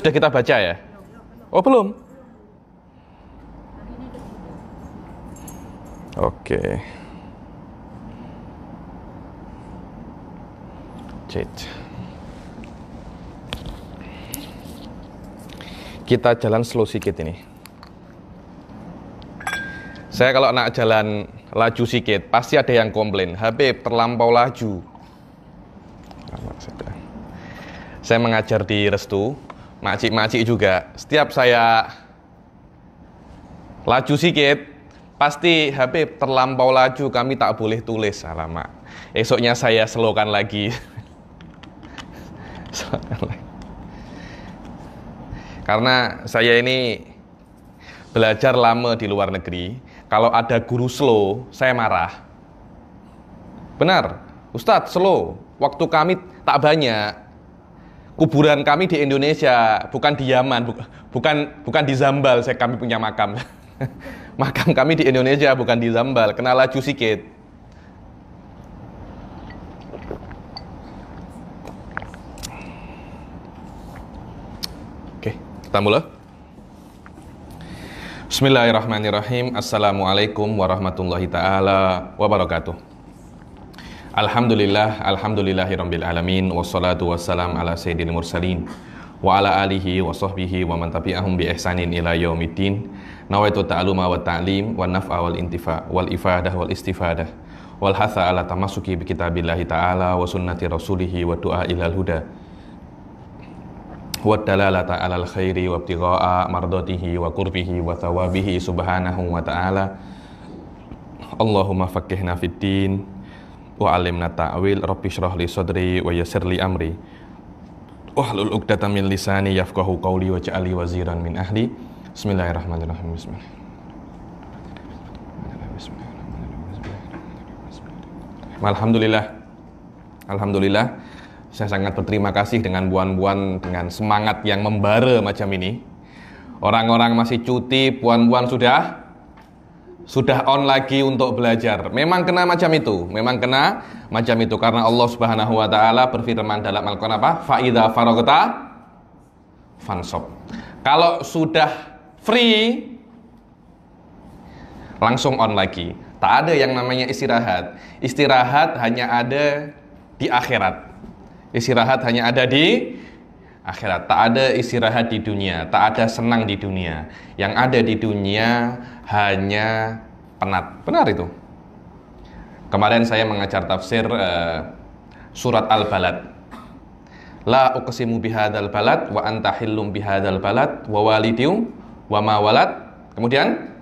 Sudah kita baca ya? Oh, belum? Oke. Cek. Kita jalan slow sedikit ini. Saya kalau nak jalan laju sedikit, pasti ada yang komplain, Habib terlampau laju. Saya mengajar di Restu, makcik-makcik juga. Setiap saya laju sedikit, pasti Habib terlampau laju, kami tak boleh tulis. Alamak. Esoknya saya slowkan lagi. Karena saya ini belajar lama di luar negeri. Kalau ada guru slow, saya marah. Benar, Ustadz slow. Waktu kami tak banyak. Kuburan kami di Indonesia, bukan di Yaman, bukan di Zambal. Kami punya makam. Makam kami di Indonesia, bukan di Zambal. Kena laju sikit. Oke, kita mulai. Bismillahirrahmanirrahim. Assalamualaikum warahmatullahi ta'ala wabarakatuh. Alhamdulillahirabbil alamin, wassalatu wassalam ala sayyidil mursalin wa ala alihi wa sahbihi wa man tabi'ahum bi ihsanin ila yaumiddin. Nawaitu ta'aluma wa ta'lim wa naf'a wal intifa wal ifadah wal istifadah wal hatha ala tamasuki bi kitabillahi ta'ala wa sunnati rasulihi wa du'a ilal huda wa dalalata alal khairi wa ibtigha'a mardatihi wa qurbihi wa thawabihi subhanahu wa ta'ala. Allahumma faqihna fid din wa 'allimna ta'wil, rabbi shrah li sadri wa yassir li amri wahlul 'uqdatam min lisani yafqahu qawli waj'al li waziran min ahli. Bismillahirrahmanirrahim. Alhamdulillah. Saya sangat berterima kasih dengan puan-puan dengan semangat yang membara macam ini. Orang-orang masih cuti, puan-puan sudah on lagi untuk belajar. Memang kena macam itu. Karena Allah Subhanahu wa taala berfirman dalam Al-Qur'an apa? Fa idza faragta fansab. Kalau sudah free langsung on lagi. Tak ada yang namanya istirahat. Istirahat hanya ada di akhirat. Istirahat hanya ada di akhirat. Tak ada istirahat di dunia, tak ada senang di dunia. Yang ada di dunia hanya penat. Benar itu. Kemarin saya mengajar tafsir surat Al-Balad. La uqsimu bihadzal balad wa anta hillum bihadzal balad wa walidium wa ma walad. Kemudian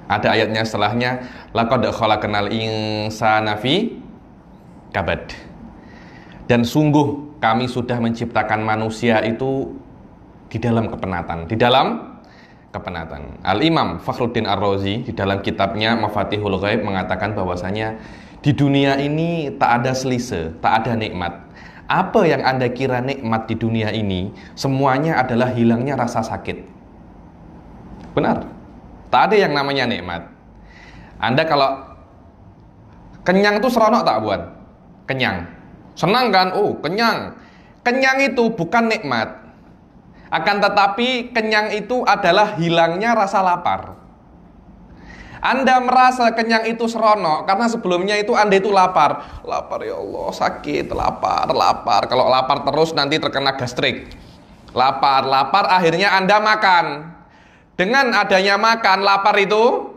ada ayatnya setelahnya, laqad khalaqnal insana fi kabad. Dan sungguh kami sudah menciptakan manusia itu di dalam kepenatan. Al-Imam Fakhruddin Ar-Razi di dalam kitabnya Mafatihul Ghaib mengatakan bahwasanya di dunia ini tak ada selisih, tak ada nikmat. Apa yang Anda kira nikmat di dunia ini, semuanya adalah hilangnya rasa sakit. Benar. Tak ada yang namanya nikmat. Anda kalau kenyang itu seronok tak buat? Kenyang. Senang kan? Oh, kenyang. Kenyang itu bukan nikmat. Akan tetapi kenyang itu adalah hilangnya rasa lapar. Anda merasa kenyang itu seronok karena sebelumnya itu Anda itu lapar. Lapar ya Allah, sakit, lapar. Kalau lapar terus nanti terkena gastrik. Lapar, akhirnya Anda makan. Dengan adanya makan, lapar itu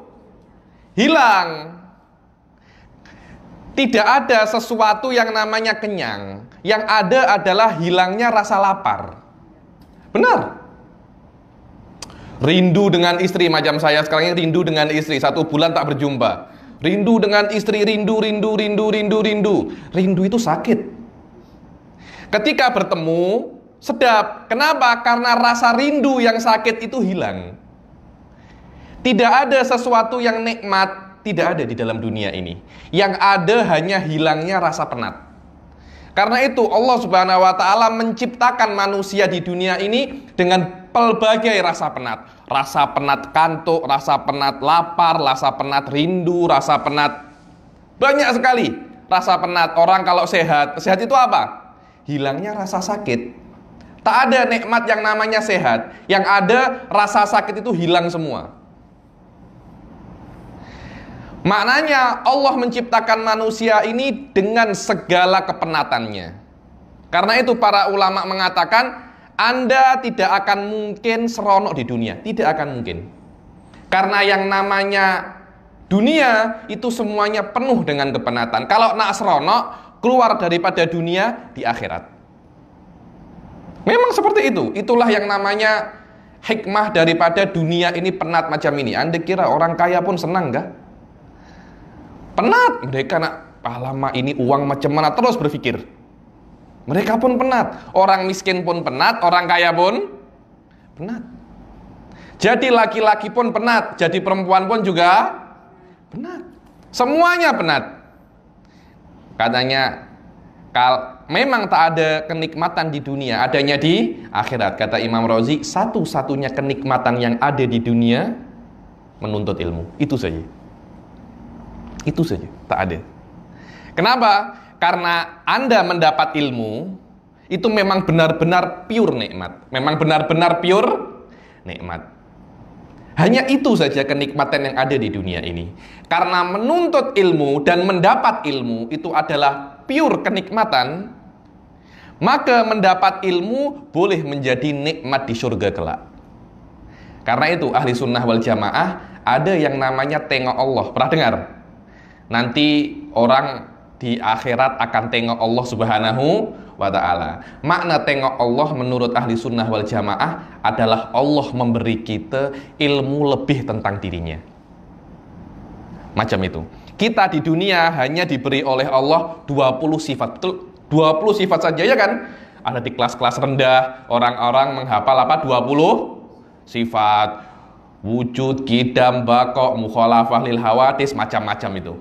hilang. Tidak ada sesuatu yang namanya kenyang. Yang ada adalah hilangnya rasa lapar. Benar. Rindu dengan istri, macam saya sekarang ini rindu dengan istri, 1 bulan tak berjumpa. Rindu dengan istri, rindu. Rindu itu sakit. Ketika bertemu, sedap. Kenapa? Karena rasa rindu yang sakit itu hilang. Tidak ada sesuatu yang nikmat, tidak ada di dalam dunia ini. Yang ada hanya hilangnya rasa penat. Karena itu Allah Subhanahu wa taala menciptakan manusia di dunia ini dengan pelbagai rasa penat. Rasa penat kantuk, rasa penat lapar, rasa penat rindu, rasa penat banyak sekali. Rasa penat orang kalau sehat itu apa? Hilangnya rasa sakit. Tak ada nikmat yang namanya sehat. Yang ada rasa sakit itu hilang semua. Maknanya Allah menciptakan manusia ini dengan segala kepenatannya. Karena itu para ulama mengatakan Anda tidak akan mungkin seronok di dunia. Tidak akan mungkin. Karena yang namanya dunia itu semuanya penuh dengan kepenatan. Kalau nak seronok, keluar daripada dunia di akhirat. Memang seperti itu. Itulah yang namanya hikmah daripada dunia ini penat macam ini. Anda kira orang kaya pun senang gak? Penat. Mereka nak lama ini uang macam mana terus berpikir. Mereka pun penat. Orang miskin pun penat, orang kaya pun penat. Jadi laki-laki pun penat, jadi perempuan pun juga penat. Semuanya penat. Katanya memang tak ada kenikmatan di dunia, adanya di akhirat. Kata Imam Razi, satu-satunya kenikmatan yang ada di dunia menuntut ilmu. Itu saja. Itu saja, tak ada. Kenapa? Karena Anda mendapat ilmu itu memang benar-benar pure nikmat. Memang benar-benar pure nikmat. Hanya itu saja kenikmatan yang ada di dunia ini. Karena menuntut ilmu dan mendapat ilmu itu adalah pure kenikmatan, maka mendapat ilmu boleh menjadi nikmat di surga kelak. Karena itu ahli sunnah wal jamaah ada yang namanya tengok Allah. Pernah dengar? Nanti orang di akhirat akan tengok Allah subhanahu wa ta'ala. Makna tengok Allah menurut ahli sunnah wal jamaah adalah Allah memberi kita ilmu lebih tentang dirinya. Macam itu. Kita di dunia hanya diberi oleh Allah 20 sifat. Betul? 20 sifat saja ya kan? Ada di kelas-kelas rendah orang-orang menghafal apa? 20 sifat. Wujud, qidam, baqa, mukhalafah lil hawadits, macam-macam itu.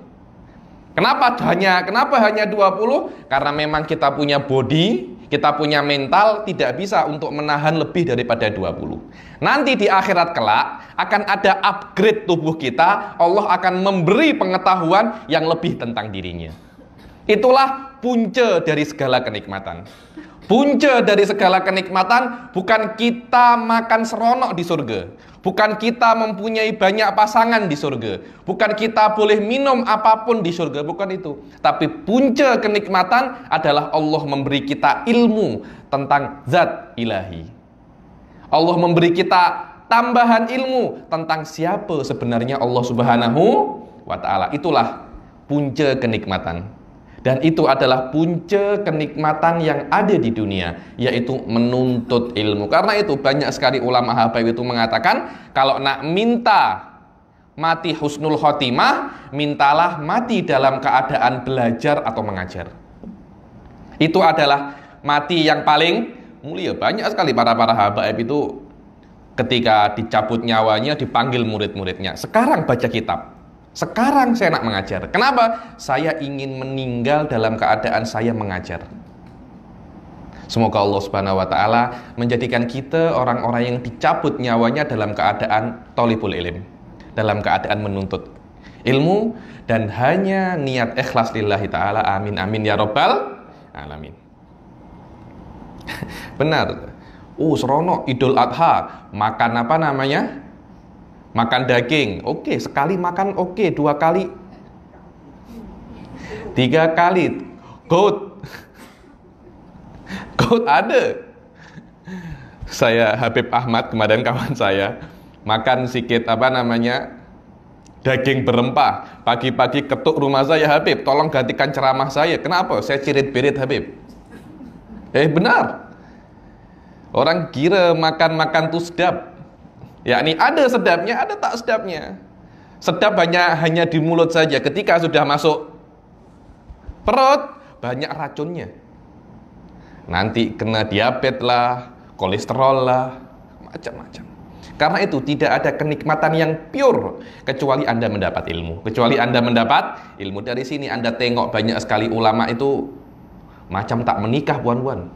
Kenapa hanya 20? Karena memang kita punya body, kita punya mental, tidak bisa untuk menahan lebih daripada 20. Nanti di akhirat kelak akan ada upgrade tubuh kita, Allah akan memberi pengetahuan yang lebih tentang dirinya. Itulah punca dari segala kenikmatan. Punca dari segala kenikmatan bukan kita makan seronok di surga, bukan kita mempunyai banyak pasangan di surga, bukan kita boleh minum apapun di surga, bukan itu. Tapi punca kenikmatan adalah Allah memberi kita ilmu tentang zat ilahi. Allah memberi kita tambahan ilmu tentang siapa sebenarnya Allah subhanahu wa ta'ala. Itulah punca kenikmatan. Dan itu adalah punca kenikmatan yang ada di dunia, yaitu menuntut ilmu. Karena itu banyak sekali ulama habaib itu mengatakan, kalau nak minta mati husnul khotimah, mintalah mati dalam keadaan belajar atau mengajar. Itu adalah mati yang paling mulia. Banyak sekali para habaib itu ketika dicabut nyawanya dipanggil murid-muridnya, sekarang baca kitab. Sekarang saya nak mengajar. Kenapa? Saya ingin meninggal dalam keadaan saya mengajar. Semoga Allah subhanahu wa ta'ala menjadikan kita orang-orang yang dicabut nyawanya dalam keadaan thalibul ilm, dalam keadaan menuntut ilmu, dan hanya niat ikhlas lillahi ta'ala. Amin amin ya rabbal alamin. Benar. Serono Idul Adha makan apa namanya? Makan daging, oke, sekali makan oke, 2 kali, 3 kali, goat ada. Saya Habib Ahmad kemarin kawan saya makan sedikit apa namanya daging berempah, pagi-pagi ketuk rumah saya, Habib, tolong gantikan ceramah saya. Kenapa? Saya cirit-birit Habib. Benar. Orang kira makan-makan tuh sedap. Yakni ada sedapnya, ada tak sedapnya. Sedap hanya di mulut saja. Ketika sudah masuk perut, banyak racunnya. Nanti kena diabetes lah, kolesterol lah, macam-macam. Karena itu tidak ada kenikmatan yang pure kecuali Anda mendapat ilmu. Kecuali Anda mendapat ilmu. Dari sini Anda tengok banyak sekali ulama itu macam tak menikah, buan-buan.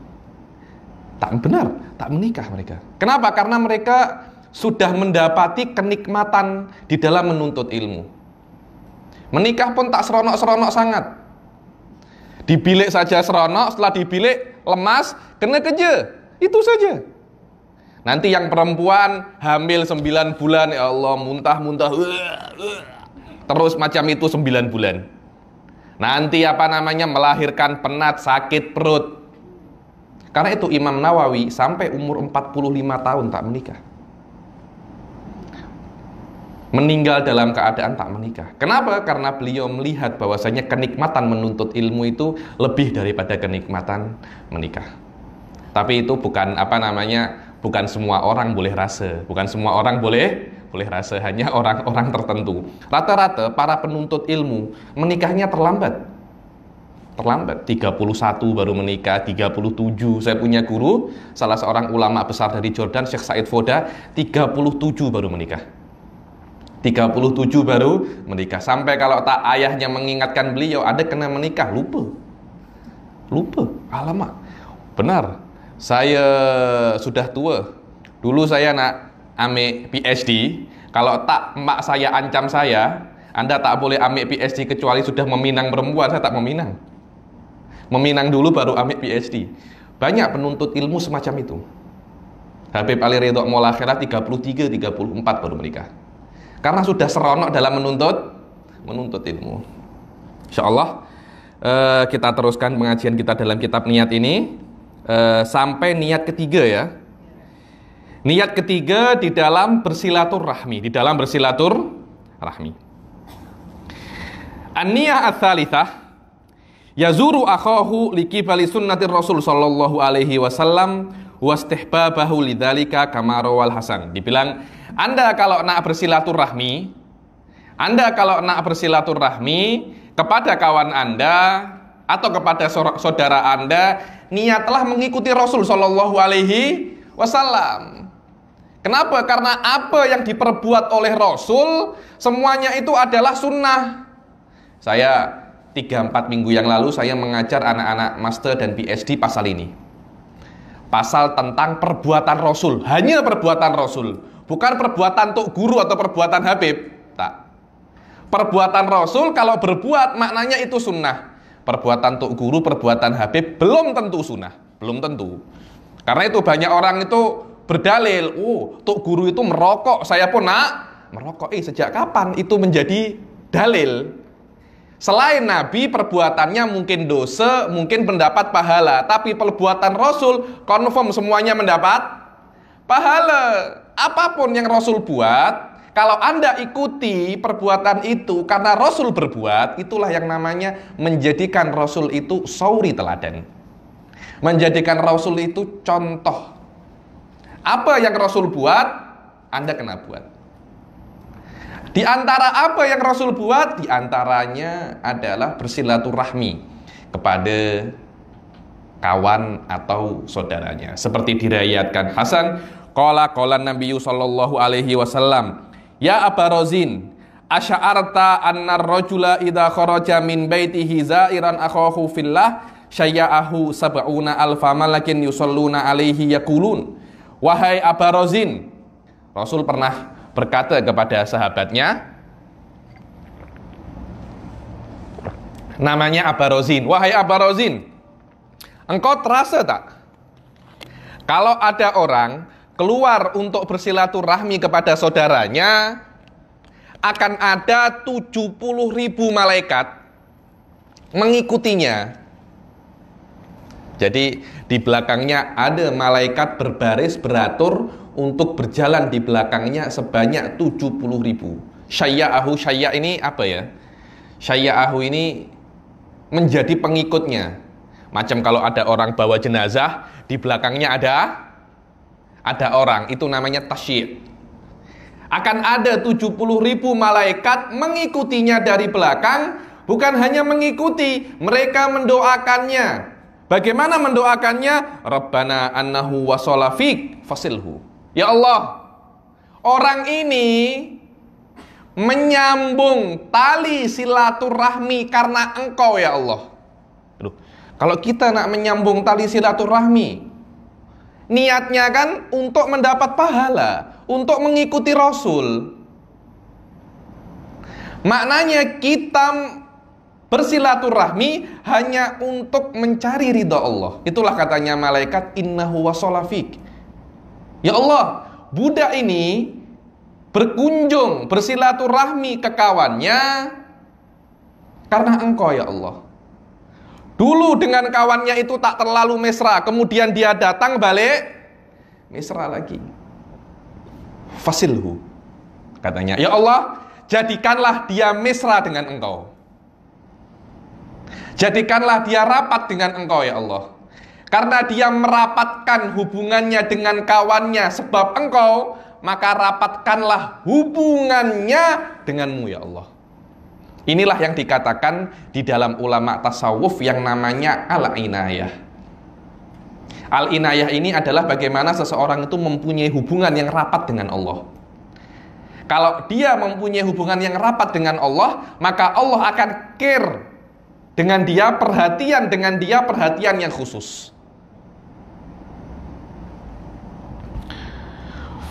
Tak benar, tak menikah mereka. Kenapa? Karena mereka sudah mendapati kenikmatan di dalam menuntut ilmu. Menikah pun tak seronok-seronok sangat. Di bilik saja seronok, setelah di bilik lemas, kena kerja. Itu saja. Nanti yang perempuan hamil 9 bulan, ya Allah, muntah-muntah, terus macam itu 9 bulan. Nanti melahirkan penat, sakit perut. Karena itu Imam Nawawi sampai umur 45 tahun tak menikah. Meninggal dalam keadaan tak menikah. Kenapa? Karena beliau melihat bahwasanya kenikmatan menuntut ilmu itu lebih daripada kenikmatan menikah. Tapi itu bukan bukan semua orang boleh rasa, bukan semua orang boleh rasa, hanya orang-orang tertentu. Rata-rata para penuntut ilmu menikahnya terlambat. 31 baru menikah, 37. Saya punya guru, salah seorang ulama besar dari Jordan, Syekh Said Foda, 37 baru menikah. 37 baru menikah. Sampai kalau tak ayahnya mengingatkan beliau, ada kena menikah, lupa, alamak. Benar, saya sudah tua. Dulu saya nak ambil PhD. Kalau tak emak saya ancam saya, Anda tak boleh ambil PhD kecuali sudah meminang perempuan. Saya tak meminang. Meminang dulu baru ambil PhD. Banyak penuntut ilmu semacam itu. Habib Ali Ridho Mola Akhirat 33, 34 baru menikah. Karena sudah seronok dalam menuntut ilmu. Insyaallah kita teruskan pengajian kita dalam kitab niat ini. Sampai niat ketiga ya. Niat ketiga di dalam bersilaturahmi, An-niyah ats-tsalitsah yazuru akhahu liqibali sunnatir Rasul sallallahu alaihi wasallam wastihbabahu lidzalika kama rawal Hasan. Dibilang, Anda kalau nak bersilaturahmi kepada kawan Anda atau kepada saudara Anda, niatlah mengikuti Rasul sallallahu alaihi wasallam. Kenapa? Karena apa yang diperbuat oleh Rasul semuanya itu adalah sunnah. Saya 3-4 minggu yang lalu saya mengajar anak-anak master dan PhD pasal ini. Pasal tentang perbuatan Rasul, hanya perbuatan Rasul, bukan perbuatan tok guru atau perbuatan Habib. Tak. Perbuatan Rasul kalau berbuat maknanya itu sunnah. Perbuatan tok guru, perbuatan Habib belum tentu sunnah, belum tentu. Karena itu banyak orang itu berdalil, tok guru itu merokok, saya pun nak merokok. Sejak kapan itu menjadi dalil? Selain Nabi, perbuatannya mungkin dosa, mungkin mendapat pahala, tapi perbuatan Rasul confirm semuanya mendapat pahala. Apapun yang Rasul buat, kalau Anda ikuti perbuatan itu karena Rasul berbuat, itulah yang namanya menjadikan Rasul itu sauri teladan. Menjadikan Rasul itu contoh. Apa yang Rasul buat, Anda kena buat. Di antara apa yang Rasul buat, di antaranya adalah bersilaturahmi kepada kawan atau saudaranya. Seperti diriwayatkan Hasan, qala Nabi sallallahu alaihi wasallam, ya Aba Razin, asy'arta annar rajula idza kharaja min baitihi zairan akhahu fillah syai'ahu sab'una alfa malakin yusalluna alaihi yaqulun. Wahai Aba Razin, Rasul pernah berkata kepada sahabatnya, namanya Aba Razin, wahai Aba Razin, engkau terasa tak kalau ada orang keluar untuk bersilaturahmi kepada saudaranya, akan ada 70.000 malaikat mengikutinya. Jadi di belakangnya ada malaikat berbaris beratur untuk berjalan di belakangnya sebanyak 70.000. Syai'ahu, syai' ini apa ya? Syai'ahu ini menjadi pengikutnya. Macam kalau ada orang bawa jenazah, di belakangnya ada orang, itu namanya tasyi'. Akan ada 70.000 malaikat mengikutinya dari belakang, bukan hanya mengikuti, mereka mendoakannya. Bagaimana mendoakannya? Rabbana annahu wasala fik fasilhu. Ya Allah, orang ini menyambung tali silaturahmi karena Engkau ya Allah. Aduh, kalau kita nak menyambung tali silaturahmi, niatnya kan untuk mendapat pahala, untuk mengikuti Rasul. Maknanya kita bersilaturahmi hanya untuk mencari ridha Allah. Itulah katanya malaikat, innahu wasolafik. Ya Allah, budak ini berkunjung, bersilaturahmi ke kawannya karena Engkau ya Allah. Dulu dengan kawannya itu tak terlalu mesra, kemudian dia datang balik mesra lagi. Fasilhu, katanya, ya Allah, jadikanlah dia mesra dengan Engkau. Jadikanlah dia rapat dengan Engkau ya Allah. Karena dia merapatkan hubungannya dengan kawannya sebab Engkau, maka rapatkanlah hubungannya denganmu ya Allah. Inilah yang dikatakan di dalam ulama tasawuf yang namanya al-inayah. Al-inayah ini adalah bagaimana seseorang itu mempunyai hubungan yang rapat dengan Allah. Kalau dia mempunyai hubungan yang rapat dengan Allah, maka Allah akan care dengan dia, perhatian dengan dia, perhatian yang khusus.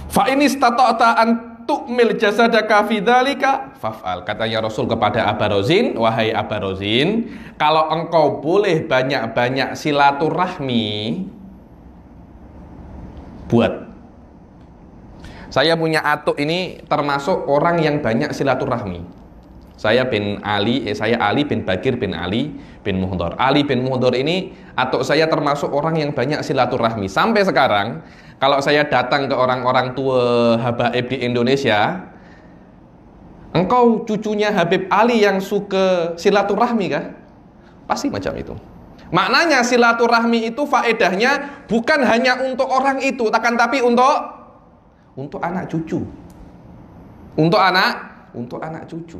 Fa in istata'ta an tu'mil jasadaka fi dzalika faf'al. Katanya Rasul kepada Abarozin, wahai Abarozin, kalau engkau boleh banyak-banyak silaturahmi, buat. Saya punya atuk ini termasuk orang yang banyak silaturahmi. Saya Ali bin Bakir bin Ali bin Muhdor. Ali bin Muhdor ini atuk saya termasuk orang yang banyak silaturahmi. Sampai sekarang kalau saya datang ke orang-orang tua habaib di Indonesia, engkau cucunya Habib Ali yang suka silaturahmi kah? Pasti macam itu. Maknanya silaturahmi itu faedahnya bukan hanya untuk orang itu, tapi untuk anak cucu. Untuk anak cucu.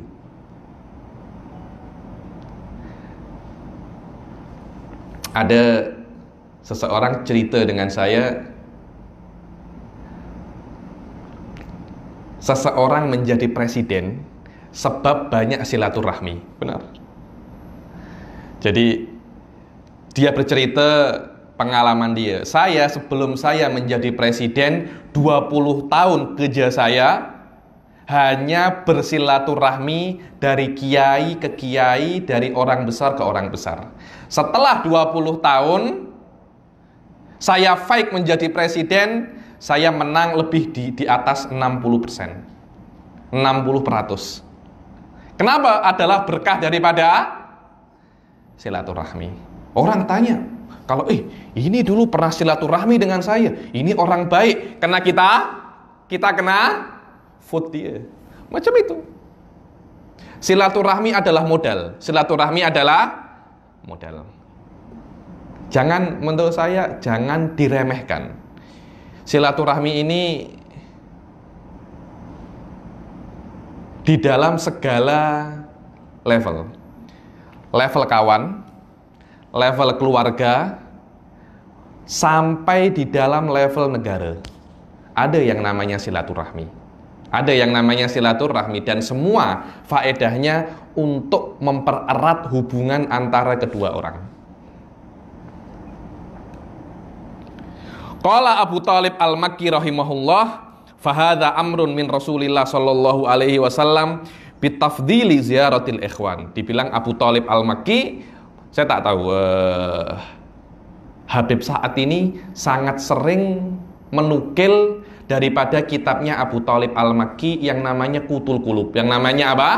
Ada seseorang cerita dengan saya, seseorang menjadi presiden sebab banyak silaturahmi. Benar. Jadi dia bercerita pengalaman dia. Saya sebelum saya menjadi presiden 20 tahun kerja saya hanya bersilaturahmi dari kiai ke kiai, dari orang besar ke orang besar. Setelah 20 tahun saya fight menjadi presiden, saya menang lebih di atas 60%. 60%. Kenapa? Adalah berkah daripada silaturahmi. Orang tanya, kalau ini dulu pernah silaturahmi dengan saya, ini orang baik, kena kita kena vote dia. Macam itu. Silaturahmi adalah modal. Silaturahmi adalah modal. Jangan, menurut saya, jangan diremehkan. Silaturahmi ini di dalam segala level. Level kawan, level keluarga, sampai di dalam level negara. Ada yang namanya silaturahmi. Ada yang namanya silaturahmi, dan semua faedahnya untuk mempererat hubungan antara kedua orang. Qala Abu Thalib Al-Makki rahimahullah, fahadha amrun min Rasulillah sallallahu alaihi wasallam bitafdhili ziyaratil ikhwan. Dibilang Abu Thalib Al-Makki, saya tak tahu, Habib Sa'ad ini sangat sering menukil daripada kitabnya Abu Thalib Al-Makki yang namanya Qutul Qulub. Yang namanya apa?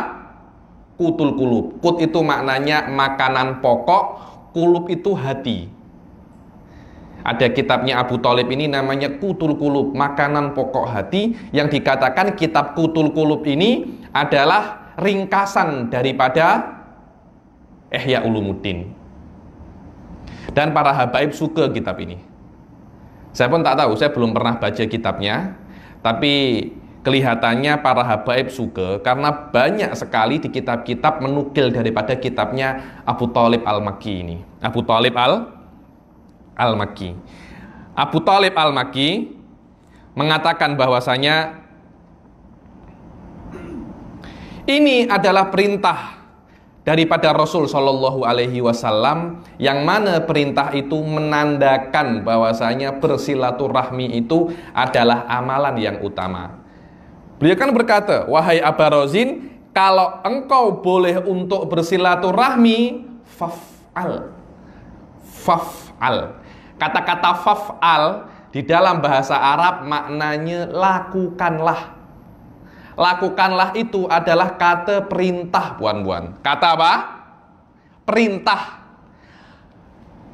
Qutul Qulub. Qut itu maknanya makanan pokok, qulub itu hati. Ada kitabnya Abu Thalib ini namanya Qutul Qulub, makanan pokok hati, yang dikatakan kitab Qutul Qulub ini adalah ringkasan daripada Ihya Ulumuddin. Dan para habaib suka kitab ini. Saya pun tak tahu, saya belum pernah baca kitabnya, tapi kelihatannya para habaib suka karena banyak sekali di kitab-kitab menukil daripada kitabnya Abu Thalib Al-Makki ini. Abu Thalib Al-Makki. Abu Thalib Al-Makki mengatakan bahwasanya ini adalah perintah daripada Rasul Shallallahu Alaihi Wasallam, yang mana perintah itu menandakan bahwasanya bersilaturahmi itu adalah amalan yang utama. Beliau kan berkata, wahai Abarozin, kalau engkau boleh untuk bersilaturahmi, faf'al. Faf'al. Kata-kata faf'al di dalam bahasa Arab maknanya lakukanlah. Lakukanlah itu adalah kata perintah, puan-puan. Kata apa? Perintah.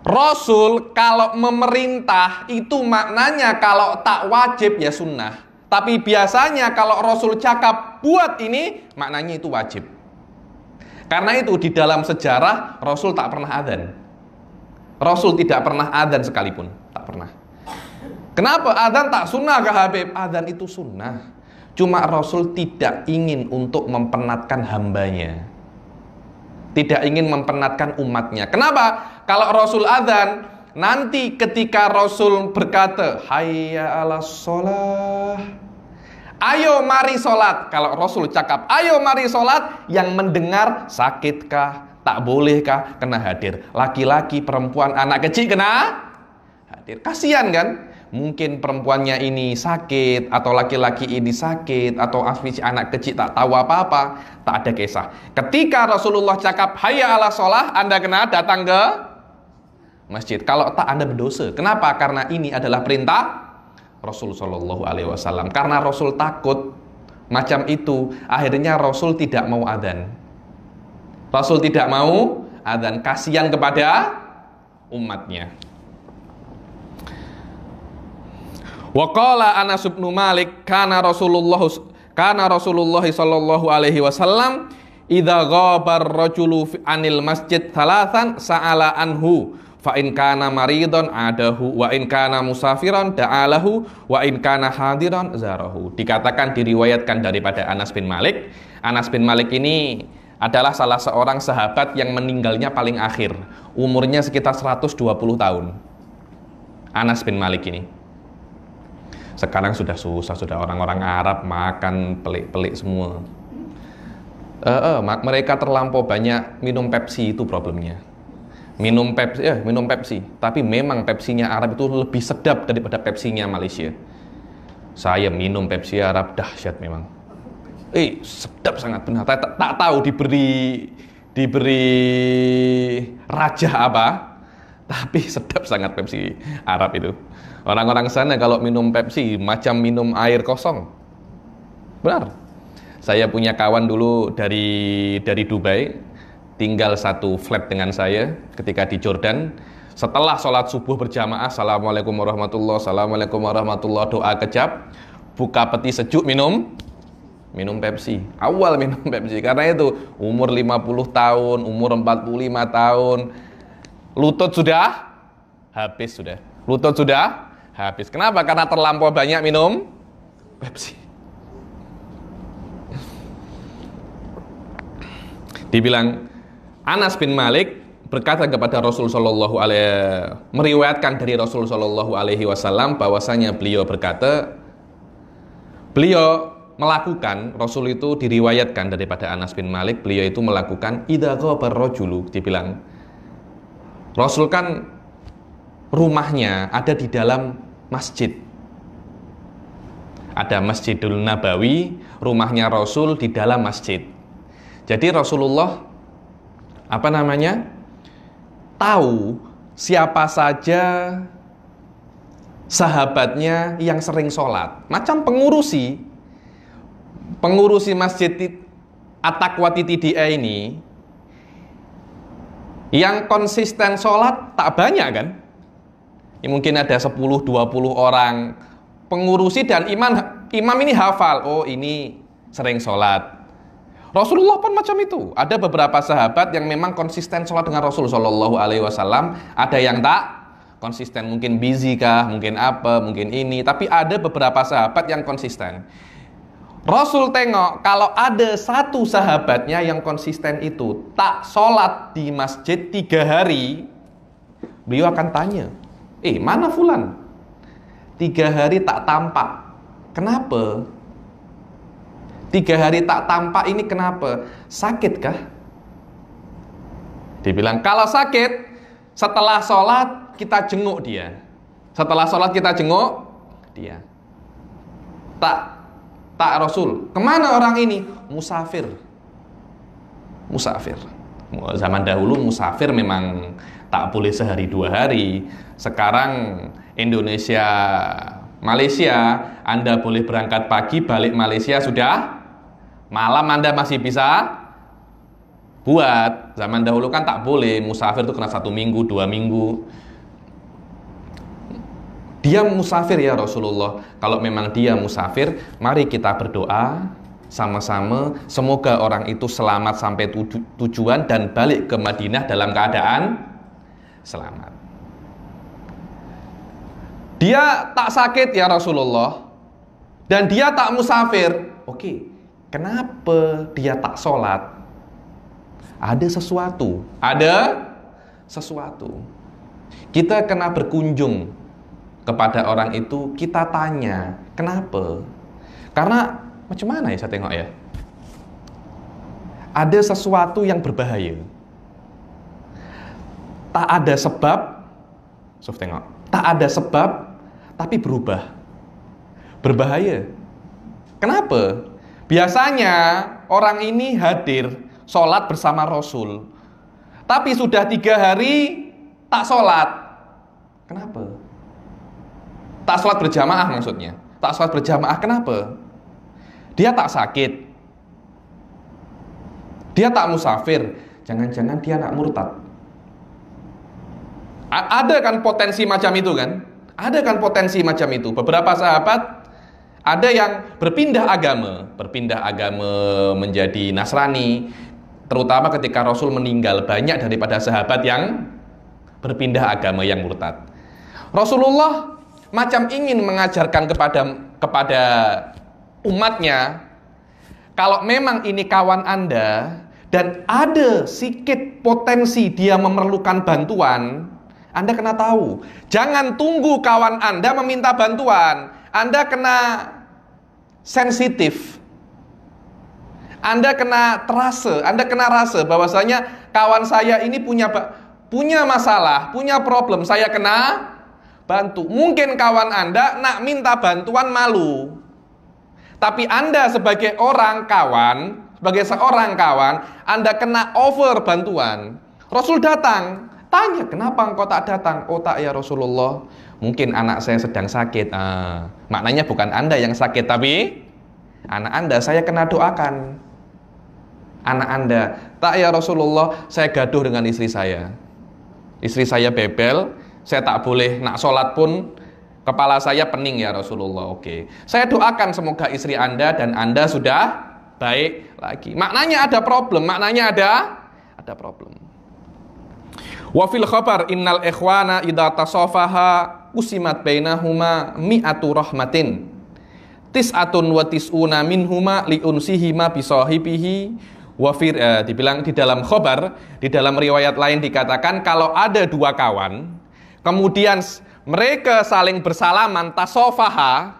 Rasul kalau memerintah itu maknanya kalau tak wajib ya sunnah. Tapi biasanya kalau Rasul cakap buat ini, maknanya itu wajib. Karena itu di dalam sejarah Rasul tak pernah adzan. Rasul tidak pernah adzan sekalipun, tak pernah. Kenapa adzan tak sunnah ke Habib? Adzan itu sunnah. Cuma Rasul tidak ingin untuk mempenatkan hambanya. Tidak ingin mempenatkan umatnya. Kenapa? Kalau Rasul adzan, nanti ketika Rasul berkata, hayya ala sholah, ayo mari sholat. Kalau Rasul cakap, ayo mari sholat, yang mendengar sakitkah, tak bolehkah, kena hadir. Laki-laki, perempuan, anak kecil kena hadir. Kasihan kan? Mungkin perempuannya ini sakit, atau laki-laki ini sakit, atau anak kecil tak tahu apa-apa, tak ada kisah. Ketika Rasulullah cakap hayya ala sholah, Anda kena datang ke masjid. Kalau tak, Anda berdosa. Kenapa? Karena ini adalah perintah Rasul Shallallahu Alaihi Wasallam. Karena Rasul takut macam itu, akhirnya Rasul tidak mau adzan. Rasul tidak mau adzan, kasihan kepada umatnya. Wa qala Anas bin Malik kana Rasulullah sallallahu alaihi wasallam idza ghaba ar-rajulu anil masjid thalathan sa'ala anhu fa in kana maridon adahu wa in kana musafiran da'alahu wa in kana hadiran zarahu. Dikatakan, diriwayatkan daripada Anas bin Malik. Anas bin Malik ini adalah salah seorang sahabat yang meninggalnya paling akhir, umurnya sekitar 120 tahun. Anas bin Malik ini sekarang sudah susah, sudah orang-orang Arab makan pelik-pelik semua. Mereka terlampau banyak minum Pepsi, itu problemnya. Minum Pepsi, tapi memang Pepsinya Arab itu lebih sedap daripada Pepsinya Malaysia. Saya minum Pepsi Arab, dahsyat memang. Sedap sangat benar. Tak tahu diberi raja apa, tapi sedap sangat Pepsi Arab itu. Orang-orang sana kalau minum Pepsi macam minum air kosong. Benar. Saya punya kawan dulu dari Dubai, tinggal satu flat dengan saya ketika di Jordan. Setelah sholat subuh berjamaah, assalamualaikum warahmatullahi, assalamualaikum warahmatullahi, doa kecap, buka peti sejuk, minum Pepsi. Awal minum Pepsi, karena itu umur 50 tahun, umur 45 tahun, lutut sudah habis sudah. Lutut sudah habis. Kenapa? Karena terlampau banyak minum Pepsi. Dibilang Anas bin Malik berkata kepada Rasul Shallallahu Alaihi, meriwayatkan dari Rasul Shallallahu Alaihi Wasallam bahwasanya beliau berkata, beliau melakukan, Rasul itu diriwayatkan daripada Anas bin Malik, beliau itu melakukan idza ghabar rajulu. Dibilang Rasul kan rumahnya ada di dalam masjid. Ada Masjidul Nabawi, rumahnya Rasul di dalam masjid. Jadi Rasulullah tahu siapa saja sahabatnya yang sering sholat. Macam pengurusi Masjid At-Taqwa TTDA ini yang konsisten sholat tak banyak kan? Ya, mungkin ada 10-20 orang pengurusi dan imam ini hafal, oh ini sering sholat. Rasulullah pun macam itu. Ada beberapa sahabat yang memang konsisten sholat dengan Rasul Shallallahu Alaihi Wasallam, ada yang tak konsisten, mungkin busy kah, mungkin apa, mungkin ini. Tapi ada beberapa sahabat yang konsisten. Rasul tengok kalau ada satu sahabatnya yang konsisten itu tak sholat di masjid 3 hari, beliau akan tanya, mana fulan? 3 hari tak tampak. Kenapa? 3 hari tak tampak ini kenapa? Sakitkah? Dibilang kalau sakit, setelah sholat kita jenguk dia. Setelah sholat kita jenguk dia. Tak Rasul. Kemana orang ini? Musafir. musafir. Zaman dahulu musafir memang tak boleh sehari dua hari. Sekarang Indonesia, Malaysia, Anda boleh berangkat pagi, balik Malaysia sudah malam, Anda masih bisa buat. Zaman dahulu kan tak boleh, musafir itu kena 1 minggu, 2 minggu. Dia musafir ya Rasulullah. Kalau memang dia musafir, mari kita berdoa sama-sama, semoga orang itu selamat sampai tujuan dan balik ke Madinah dalam keadaan selamat. Dia tak sakit ya Rasulullah, dan dia tak musafir. Oke, kenapa dia tak sholat? Ada sesuatu. Kita kena berkunjung kepada orang itu, kita tanya, kenapa? Karena macam mana ya saya tengok ya? Ada sesuatu yang berbahaya. Tak ada sebab, tengok. Tak ada sebab, tapi berubah. Berbahaya. Kenapa? Biasanya orang ini hadir, sholat bersama Rasul. Tapi sudah 3 hari tak sholat. Kenapa? Tak sholat berjamaah maksudnya. Tak sholat berjamaah, kenapa? Dia tak sakit, dia tak musafir, jangan-jangan dia anak murtad. Ada kan potensi macam itu kan? Ada kan potensi macam itu. Beberapa sahabat ada yang berpindah agama menjadi Nasrani, terutama ketika Rasul meninggal, banyak daripada sahabat yang berpindah agama, yang murtad. Rasulullah macam ingin mengajarkan kepada umatnya, kalau memang ini kawan Anda dan ada sedikit potensi dia memerlukan bantuan, Anda kena tahu. Jangan tunggu kawan Anda meminta bantuan. Anda kena sensitif. Anda kena rasa bahwasanya kawan saya ini punya masalah, punya problem, saya kena bantu. Mungkin kawan Anda nak minta bantuan malu. Tapi Anda sebagai seorang kawan, Anda kena offer bantuan. Rasul datang, tanya, kenapa engkau tak datang? Oh tak ya Rasulullah, mungkin anak saya sedang sakit. Maknanya bukan Anda yang sakit, tapi anak Anda, saya kena doakan anak Anda. Tak ya Rasulullah, saya gaduh dengan istri saya. Istri saya bebel, saya tak boleh nak sholat pun kepala saya pening ya Rasulullah. Oke, saya doakan semoga istri Anda dan Anda sudah baik lagi. Maknanya ada problem, ada problem. Wa fil khabar innal ikhwana idza tasafaha usimat bainahuma mi'atu rahmatin tis'atun wa tis'una minhuma liunsihima bisahibihi wa dibilang di dalam khabar, di dalam riwayat lain dikatakan kalau ada 2 kawan kemudian mereka saling bersalaman, tasofaha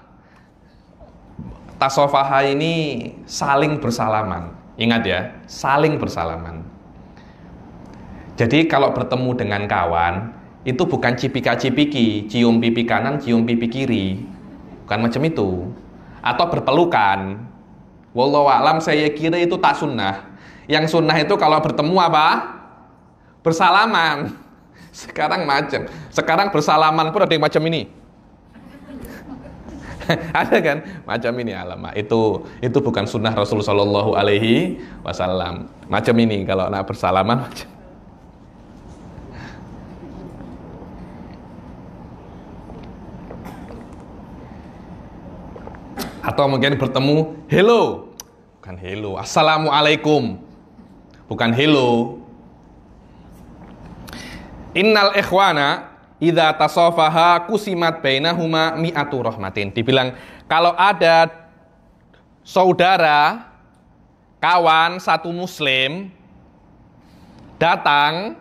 ini saling bersalaman. Ingat ya, saling bersalaman. Jadi kalau bertemu dengan kawan, itu bukan cipika-cipiki, cium pipi kanan, cium pipi kiri. Bukan macam itu. Atau berpelukan. Wallahu a'lam, saya kira itu tak sunnah. Yang sunnah itu kalau bertemu apa? Bersalaman. Sekarang bersalaman pun ada yang macam ini. Ada kan macam ini, alamak, itu bukan sunnah Rasul Shallallahu Alaihi Wasallam. Macam ini kalau nak bersalaman macam. Atau mungkin bertemu, hello, bukan hello, assalamualaikum, bukan hello. Innal ikhwana idza tasafaha kusimat bainahuma mi'atu rahmatin. Dibilang kalau ada saudara, kawan satu muslim datang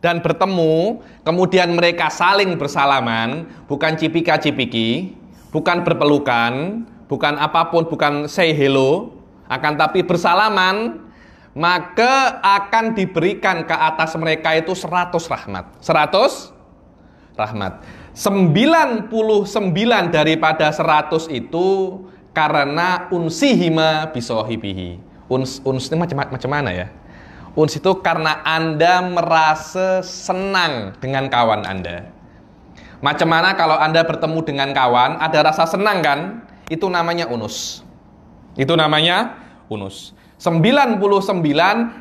dan bertemu, kemudian mereka saling bersalaman, bukan cipika-cipiki, bukan berpelukan, bukan apapun, bukan say hello, akan tapi bersalaman, maka akan diberikan ke atas mereka itu 100 rahmat. 100 rahmat. 99 daripada 100 itu karena unsihima bisohibihi. Uns ini macam mana ya? Uns itu karena Anda merasa senang dengan kawan Anda. Macam mana kalau Anda bertemu dengan kawan, ada rasa senang kan? Itu namanya unus. Itu namanya unus. 99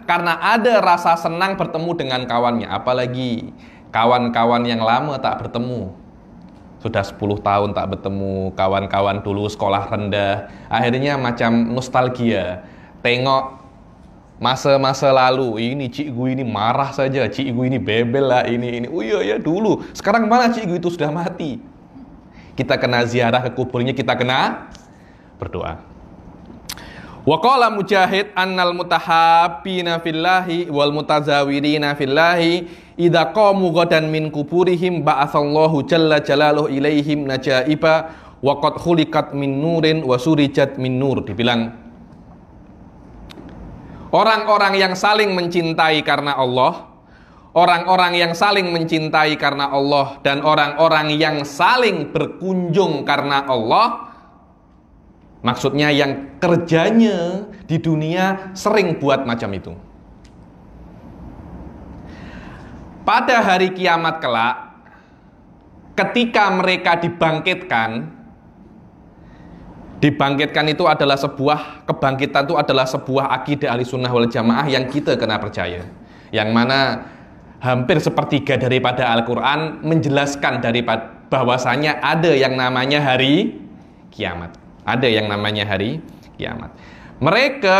karena ada rasa senang bertemu dengan kawannya. Apalagi kawan-kawan yang lama tak bertemu. Sudah 10 tahun tak bertemu, kawan-kawan dulu sekolah rendah. Akhirnya macam nostalgia. Tengok masa-masa lalu, ini cikgu ini marah saja, cikgu ini bebel lah, ini. Oh iya ya dulu. Sekarang mana cikgu itu sudah mati. Kita kena ziarah ke kuburnya, kita kena berdoa. Wa qala Mujahid annal mutahabbina fillahi wal mutazawirina fillahi idza qamu ghadan min kuburihim ba'atsallahu jalla jalaluhu ilaihim najaiba wa qad khuliqat min nurin wa surijat min nur. Dibilang orang-orang yang saling mencintai karena Allah, orang-orang yang saling mencintai karena Allah, dan orang-orang yang saling berkunjung karena Allah, maksudnya yang kerjanya di dunia sering buat macam itu. Pada hari kiamat kelak, ketika mereka dibangkitkan itu adalah sebuah kebangkitan, itu adalah sebuah akidah Ahlussunnah wal Jamaah yang kita kena percaya. Yang mana hampir sepertiga daripada Al-Quran menjelaskan bahwasanya ada yang namanya hari kiamat. Ada yang namanya hari kiamat. Mereka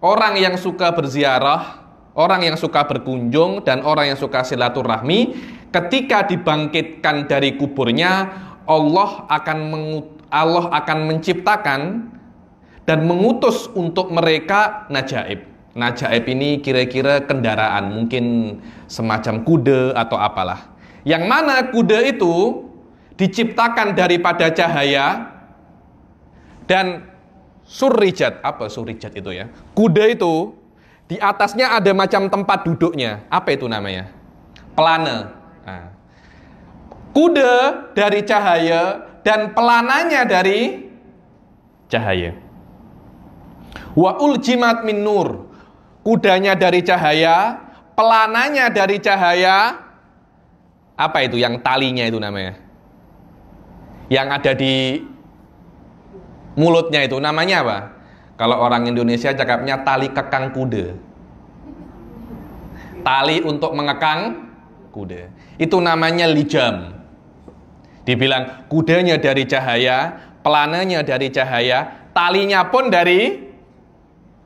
orang yang suka berziarah, orang yang suka berkunjung, dan orang yang suka silaturahmi, ketika dibangkitkan dari kuburnya, Allah akan menciptakan dan mengutus untuk mereka najaib. Najaib ini kira-kira kendaraan, mungkin semacam kuda atau apalah. Yang mana kuda itu diciptakan daripada cahaya dan surijat. Apa surijat itu ya? Kuda itu di atasnya ada macam tempat duduknya. Apa itu namanya? Pelana. Nah, kuda dari cahaya dan pelananya dari cahaya. Wa uljimat min nur. Kudanya dari cahaya, pelananya dari cahaya. Apa itu yang talinya itu namanya? Yang ada di mulutnya itu namanya apa? Kalau orang Indonesia cakapnya tali kekang kuda. Tali untuk mengekang kuda. Itu namanya lijam. Dibilang kudanya dari cahaya, pelananya dari cahaya, talinya pun dari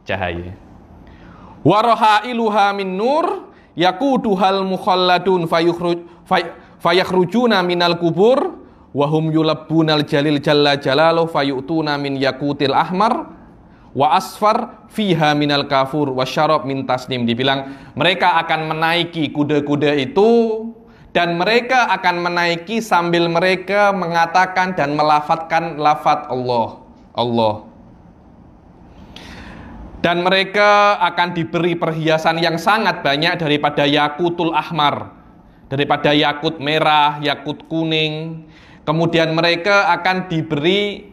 cahaya. Warahailuha min nur yakuduhal mukhalladun fayakhrujuna minal kubur wahum yulabbunal jalil jalla jalaluh fayutuna min yakutil ahmar wa asfar fiha minal kafur wasyarab min tasnim. Dibilang mereka akan menaiki kuda-kuda itu, dan mereka akan menaiki sambil mereka mengatakan dan melafadzkan lafadz Allah, Allah. Dan mereka akan diberi perhiasan yang sangat banyak daripada yakutul ahmar, daripada yakut merah, yakut kuning. Kemudian mereka akan diberi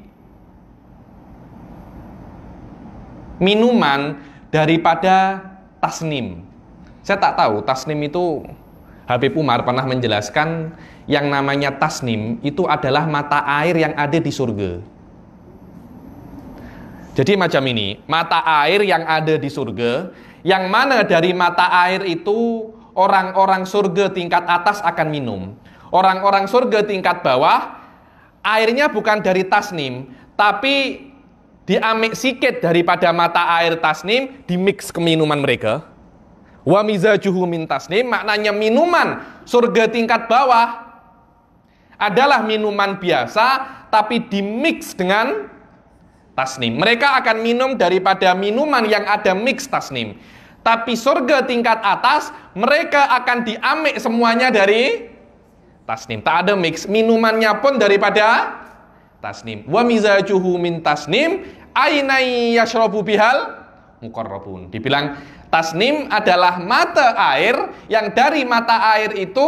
minuman daripada tasnim. Saya tak tahu tasnim itu. Habib Umar pernah menjelaskan yang namanya tasnim itu adalah mata air yang ada di surga. Jadi macam ini, mata air yang ada di surga, yang mana dari mata air itu orang-orang surga tingkat atas akan minum. Orang-orang surga tingkat bawah, airnya bukan dari tasnim, tapi diambil sikit daripada mata air tasnim, dimix ke minuman mereka. Wa mizajuhu min tasnim, maknanya minuman surga tingkat bawah adalah minuman biasa, tapi dimix dengan tasnim. Mereka akan minum daripada minuman yang ada mix tasnim. Tapi surga tingkat atas, mereka akan diambil semuanya dari tasnim. Tak ada mix, minumannya pun daripada tasnim. Wa mizajuhu min tasnim ainai yashrabu bihal muqarrabun. Dibilang tasnim adalah mata air yang dari mata air itu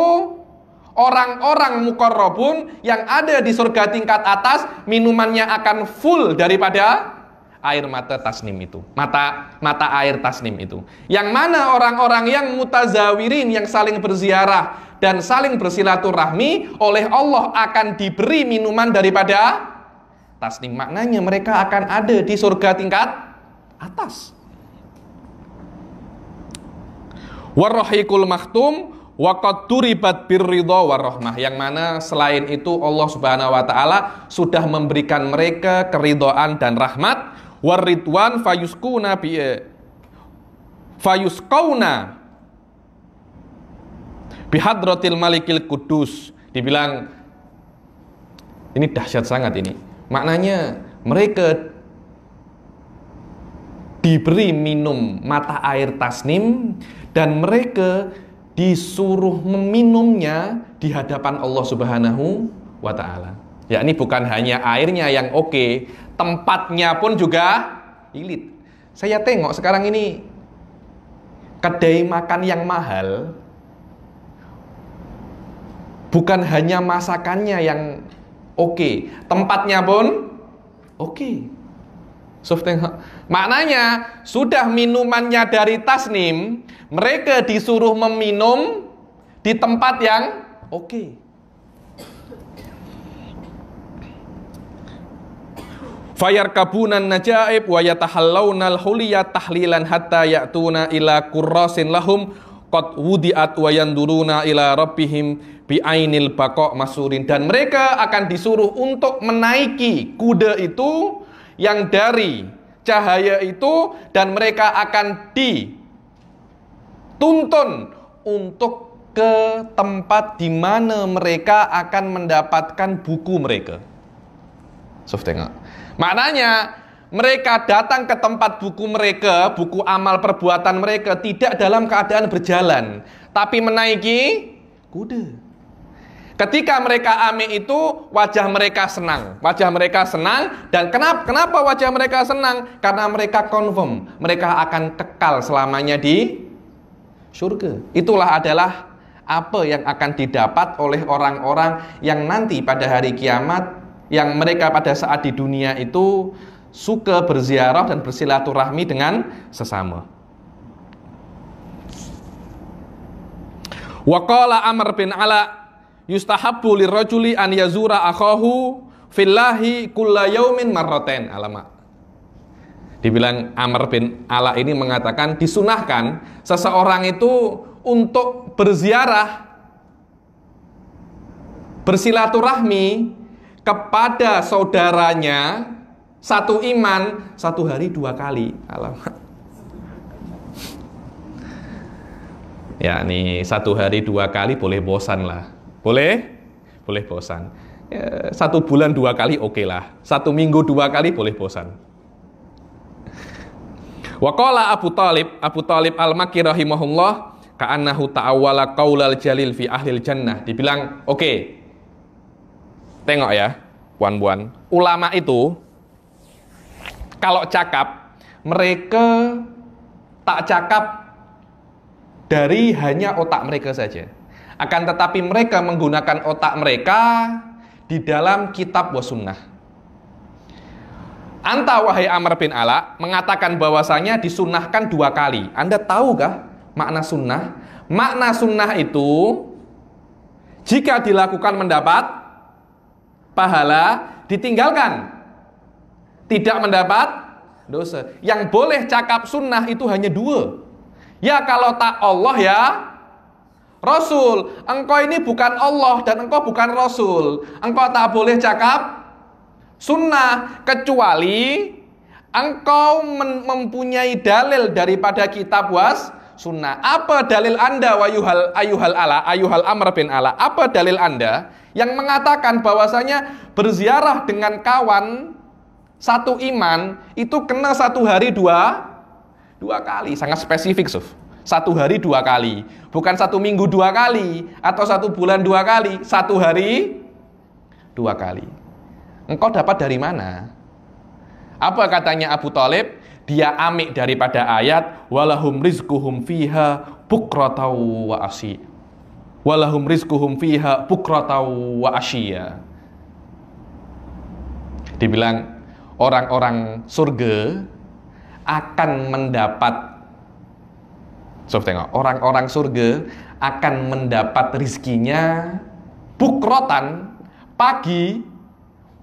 orang-orang muqarrabun yang ada di surga tingkat atas minumannya akan full daripada air mata tasnim itu. Mata air tasnim itu. Yang mana orang-orang yang mutazawirin, yang saling berziarah dan saling bersilaturahmi, oleh Allah akan diberi minuman daripada tasnim. Maknanya mereka akan ada di surga tingkat atas. Warrahiqul makhtum wa qad turibat birridha warahmah, yang mana selain itu Allah Subhanahu wa taala sudah memberikan mereka keridhaan dan rahmat. Waridwan fayusquna bihadratil malikil kudus. Dibilang ini dahsyat sangat ini. Maknanya mereka diberi minum mata air tasnim dan mereka disuruh meminumnya di hadapan Allah Subhanahu wa ta'ala. Ya, ini bukan hanya airnya yang oke, tempatnya pun juga ilit. Saya tengok sekarang ini kedai makan yang mahal, bukan hanya masakannya yang oke, tempatnya pun oke. Maknanya sudah minumannya dari tasnim, mereka disuruh meminum di tempat yang oke. Fayarkabunan najaib wa yatahallawnal huliyat tahlilan hatta ya'tuna ila kurrasin lahum qad wudi'at wa yanduruna ila rabbihim bi'ainil baqa' masurin. Dan mereka akan disuruh untuk menaiki kuda itu yang dari cahaya itu, dan mereka akan dituntun untuk ke tempat di mana mereka akan mendapatkan buku mereka. Tengok. Maknanya mereka datang ke tempat buku mereka, buku amal perbuatan mereka, tidak dalam keadaan berjalan, tapi menaiki kuda. Ketika mereka amik itu, wajah mereka senang. Wajah mereka senang. Dan kenapa wajah mereka senang? Karena mereka confirm mereka akan kekal selamanya di surga. Itulah adalah apa yang akan didapat oleh orang-orang yang nanti pada hari kiamat, yang mereka pada saat di dunia itu suka berziarah dan bersilaturahmi dengan sesama. Wa qala Amr bin Ala yustahabbu lirrajuli an yazura akhahu fillahi kulla yaumin marratain. Alamak. Dibilang Amr bin Ala ini mengatakan disunahkan seseorang itu untuk berziarah, bersilaturahmi kepada saudaranya satu iman satu hari 2 kali. Alamak. Ya, nih 1 hari 2 kali boleh bosan lah. Boleh bosan. Ya, 1 bulan 2 kali oke lah. 1 minggu 2 kali boleh bosan. Wa qala Abu Talib al-Makki rahimahullah ka'annahu ta'awwala qaulal jalil fi ahlil jannah. Dibilang, oke. Tengok ya, puan-puan. Ulama itu kalau cakap, mereka tak cakap dari hanya otak mereka saja. Akan tetapi mereka menggunakan otak mereka di dalam kitab wa sunnah. Anta wahai Amr bin Ala mengatakan bahwasanya disunnahkan 2 kali. Anda tahukah makna sunnah? Makna sunnah itu jika dilakukan mendapat pahala, ditinggalkan tidak mendapat dosa. Yang boleh cakap sunnah itu hanya 2. Ya kalau tak Allah ya Rasul. Engkau ini bukan Allah dan engkau bukan Rasul. Engkau tak boleh cakap sunnah kecuali engkau mempunyai dalil daripada kitab was sunnah. Apa dalil Anda ayuhal Amr bin Ala? Apa dalil Anda yang mengatakan bahwasanya berziarah dengan kawan satu iman itu kena 1 hari 2 kali? Sangat spesifik, Suf. 1 hari 2 kali, bukan 1 minggu 2 kali, atau 1 bulan 2 kali, 1 hari 2 kali. Engkau dapat dari mana? Apa katanya Abu Talib? Dia amik daripada ayat walahum rizquhum fiha bukrataw wa asyi. Walahum rizquhum fiha bukrataw wa asyiya. Dibilang orang-orang surga akan mendapat, tengok, orang-orang surga akan mendapat rizkinya bukrotan, pagi,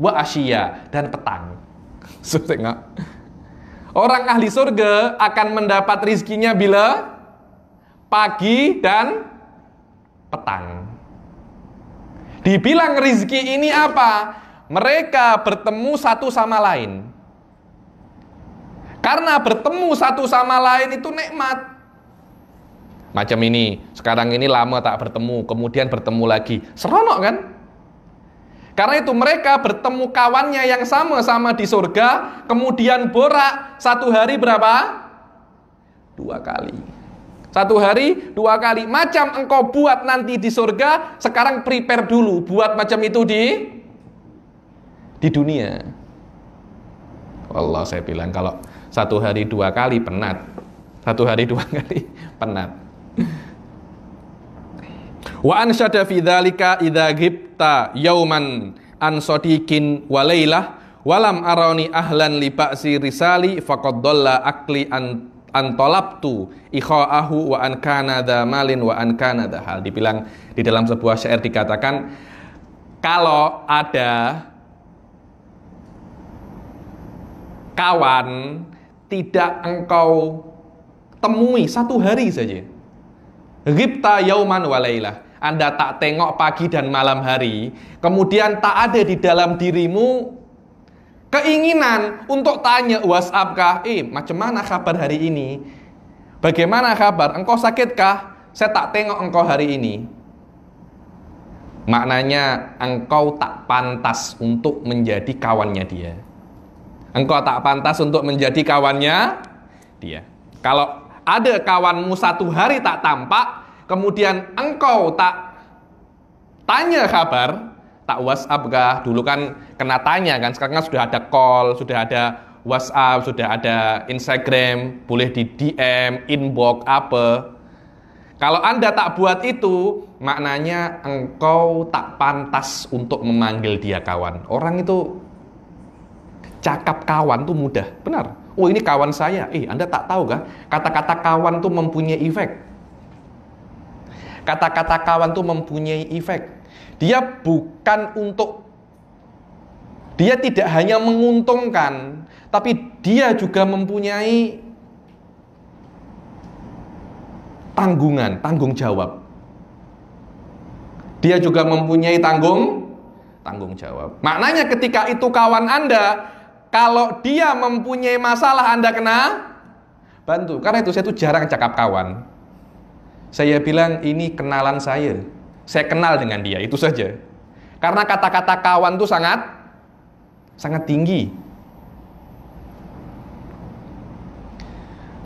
wa asya, dan petang. Tengok, orang ahli surga akan mendapat rizkinya bila pagi dan petang. Dibilang rizki ini apa? Mereka bertemu satu sama lain. Karena bertemu satu sama lain itu nikmat. Macam ini, sekarang ini lama tak bertemu, kemudian bertemu lagi. Seronok kan? Karena itu mereka bertemu kawannya yang sama-sama di surga, kemudian borak satu hari berapa? 2 kali. 1 hari 2 kali. Macam engkau buat nanti di surga, sekarang prepare dulu buat macam itu di dunia. Wallah, saya bilang kalau 1 hari 2 kali penat. 1 hari 2 kali penat. Wa ansyada fi dzalika idza ghibta yauman an sadiqin wa lailah walam arani ahlan li ba'si risali faqad dalla aqli an talabtu ikhaahu wa an kana dza malin wa an kana dza hal. Dibilang di dalam sebuah syair dikatakan, kalau ada kawan tidak engkau temui 1 hari saja, ghibta yauman wa lailah, Anda tak tengok pagi dan malam hari, kemudian tak ada di dalam dirimu keinginan untuk tanya WhatsApp kah? Macam mana kabar hari ini? Bagaimana kabar? Engkau sakitkah? Saya tak tengok engkau hari ini. Maknanya engkau tak pantas untuk menjadi kawannya dia. Engkau tak pantas untuk menjadi kawannya dia. Kalau ada kawanmu 1 hari tak tampak, kemudian engkau tak tanya kabar, tak WhatsApp kah? Dulu kan kena tanya kan, sekarang kan sudah ada call, sudah ada WhatsApp, sudah ada Instagram, boleh di DM, inbox, apa. Kalau Anda tak buat itu, maknanya engkau tak pantas untuk memanggil dia kawan. Orang itu cakap kawan tuh mudah, benar. Oh, ini kawan saya. Anda tak tahu kah? Kata-kata kawan tuh mempunyai efek. Kata-kata kawan tuh mempunyai efek. Dia tidak hanya menguntungkan, tapi dia juga mempunyai tanggung jawab. Dia juga mempunyai tanggung jawab. Maknanya ketika itu kawan Anda, kalau dia mempunyai masalah, Anda kena bantu. Karena itu saya tuh jarang cakap kawan. Saya bilang ini kenalan saya kenal dengan dia, itu saja. Karena kata-kata kawan itu sangat tinggi.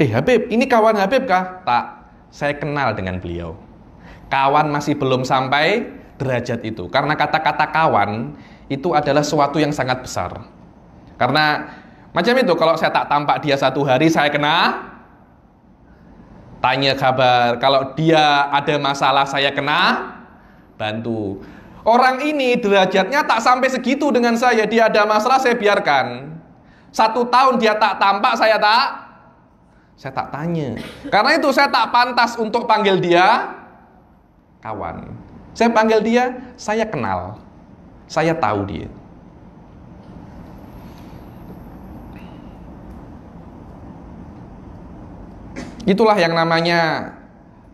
Habib, ini kawan Habib kah? Tak, saya kenal dengan beliau. Kawan masih belum sampai derajat itu. Karena kata-kata kawan itu adalah sesuatu yang sangat besar. Karena macam itu, kalau saya tak tampak dia 1 hari, saya kena tanya kabar. Kalau dia ada masalah, saya kena bantu. Orang ini derajatnya tak sampai segitu dengan saya. Dia ada masalah, saya biarkan. 1 tahun dia tak tampak, saya tak tanya. Karena itu saya tak pantas untuk panggil dia kawan. Saya panggil dia, saya kenal. Saya tahu dia. Itulah yang namanya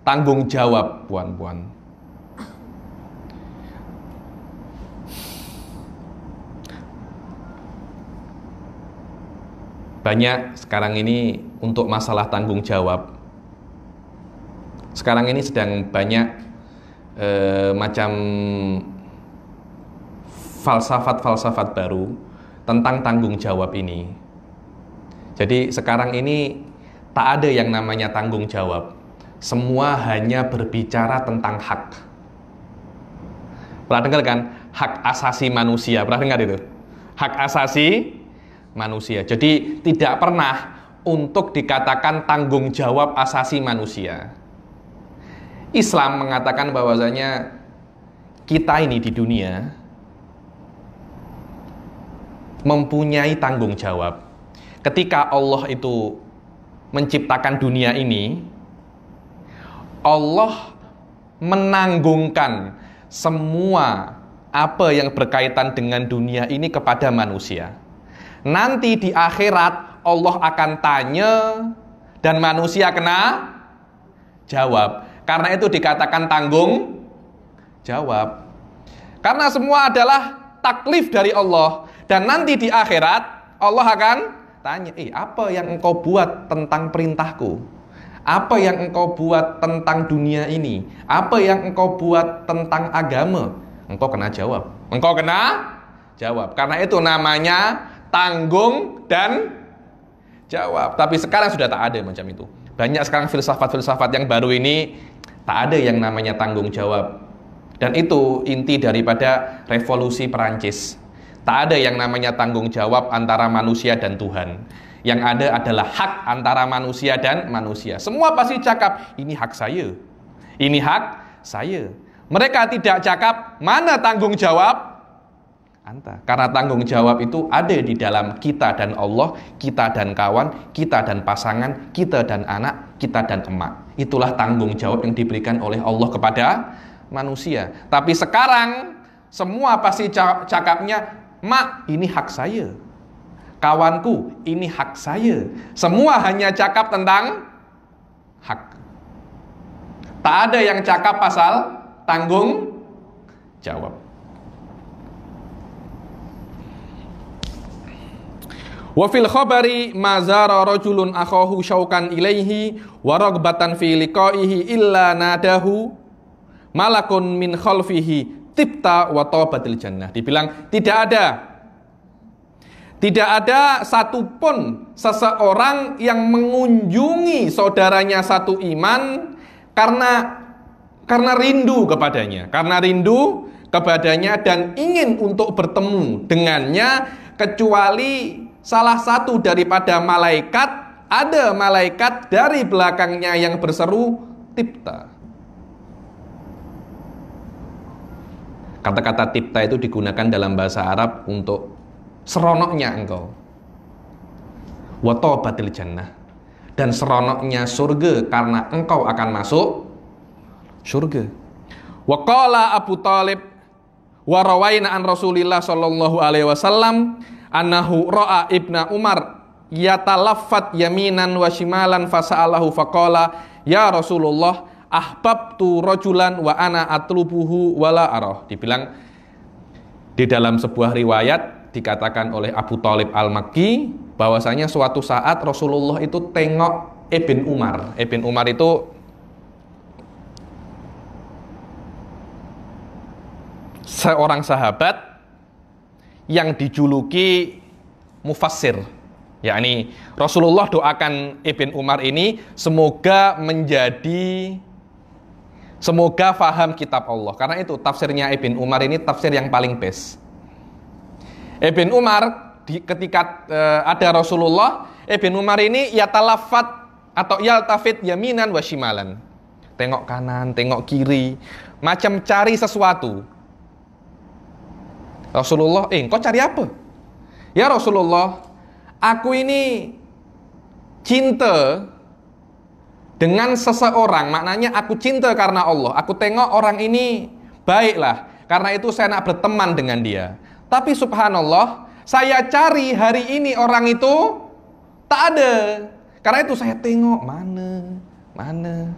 tanggung jawab, puan-puan. Banyak sekarang ini untuk masalah tanggung jawab. Sekarang ini sedang banyak macam falsafat-falsafat baru tentang tanggung jawab ini. Jadi sekarang ini tak ada yang namanya tanggung jawab. Semua hanya berbicara tentang hak. Pernah dengar kan? Hak asasi manusia. Pernah dengar itu? Hak asasi manusia. Jadi tidak pernah untuk dikatakan tanggung jawab asasi manusia. Islam mengatakan bahwasanya kita ini di dunia mempunyai tanggung jawab. Ketika Allah itu menciptakan dunia ini, Allah menanggungkan semua apa yang berkaitan dengan dunia ini kepada manusia. Nanti di akhirat Allah akan tanya dan manusia kena jawab. Karena itu dikatakan tanggung jawab. Karena semua adalah taklif dari Allah. Dan nanti di akhirat Allah akan tanya, apa yang engkau buat tentang perintahku? Apa yang engkau buat tentang dunia ini? Apa yang engkau buat tentang agama? Engkau kena jawab. Engkau kena jawab. Karena itu namanya tanggung dan jawab. Tapi sekarang sudah tak ada macam itu. Banyak sekarang filsafat-filsafat yang baru ini tak ada yang namanya tanggung jawab. Dan itu inti daripada revolusi Perancis. Tak ada yang namanya tanggung jawab antara manusia dan Tuhan. Yang ada adalah hak antara manusia dan manusia. Semua pasti cakap, ini hak saya. Ini hak saya. Mereka tidak cakap, mana tanggung jawab Anta. Karena tanggung jawab itu ada di dalam kita dan Allah, kita dan kawan, kita dan pasangan, kita dan anak, kita dan emak. Itulah tanggung jawab yang diberikan oleh Allah kepada manusia. Tapi sekarang semua pasti cakapnya, mak, ini hak saya. Kawanku, ini hak saya. Semua hanya cakap tentang hak. Tak ada yang cakap pasal tanggung jawab. Wa fil khabari ma zara rajulun akhahu syaukan ilaihi wa ragbatan fi liqaihi illa nadahu malakun min khalfihi tibta wa tabatil jannah. Dibilang tidak ada satupun seseorang yang mengunjungi saudaranya satu iman karena rindu kepadanya, dan ingin untuk bertemu dengannya, kecuali salah satu daripada malaikat, ada malaikat dari belakangnya yang berseru tibta. Kata-kata tibta itu digunakan dalam bahasa Arab untuk seronoknya engkau. Wa tabatil jannah, dan seronoknya surga karena engkau akan masuk surga. Wa qala Abu Thalib wa rawaina an Rasulillah sallallahu alaihi wasallam annahu ra'a Ibnu Umar yatalaffat yaminan wa shimalan fasa'alahu faqala ya Rasulullah ahbabtu rajulan wa ana atlubuhu wala arah. Dibilang di dalam sebuah riwayat dikatakan oleh Abu Thalib Al-Makki bahwasanya suatu saat Rasulullah itu tengok Ibn Umar. Ibn Umar itu seorang sahabat yang dijuluki mufassir. Yakni Rasulullah doakan Ibn Umar ini semoga faham kitab Allah. Karena itu tafsirnya Ibn Umar ini tafsir yang paling best. Ibn Umar ketika ada Rasulullah, Ibn Umar ini yatalaffat atau yaltafit yaminan wa shimalan. Tengok kanan, tengok kiri, macam cari sesuatu. Rasulullah, engkau cari apa? Ya Rasulullah, aku ini cinta dengan seseorang, maknanya aku cinta karena Allah. Aku tengok orang ini baiklah, karena itu saya nak berteman dengan dia. Tapi subhanallah, saya cari hari ini orang itu tak ada. Karena itu saya tengok mana.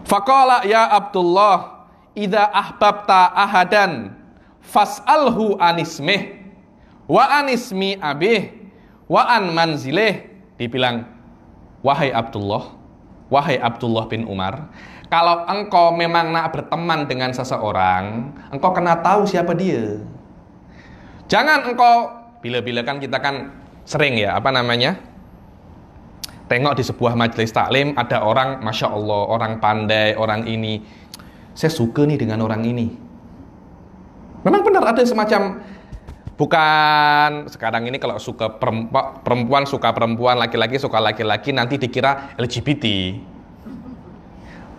Faqala ya Abdullah, idza ahbabta ahadan fas'alhu anismih wa anismi abih wa an manzilih. Dibilang, wahai Abdullah bin Umar, kalau engkau memang nak berteman dengan seseorang, engkau kena tahu siapa dia. Jangan engkau, bila-bila kan kita kan sering ya, tengok di sebuah majelis taklim ada orang, Masya Allah, orang pandai, orang ini, saya suka nih dengan orang ini. Memang benar ada semacam, bukan sekarang ini kalau suka perempuan suka perempuan, laki-laki suka laki-laki, nanti dikira LGBT.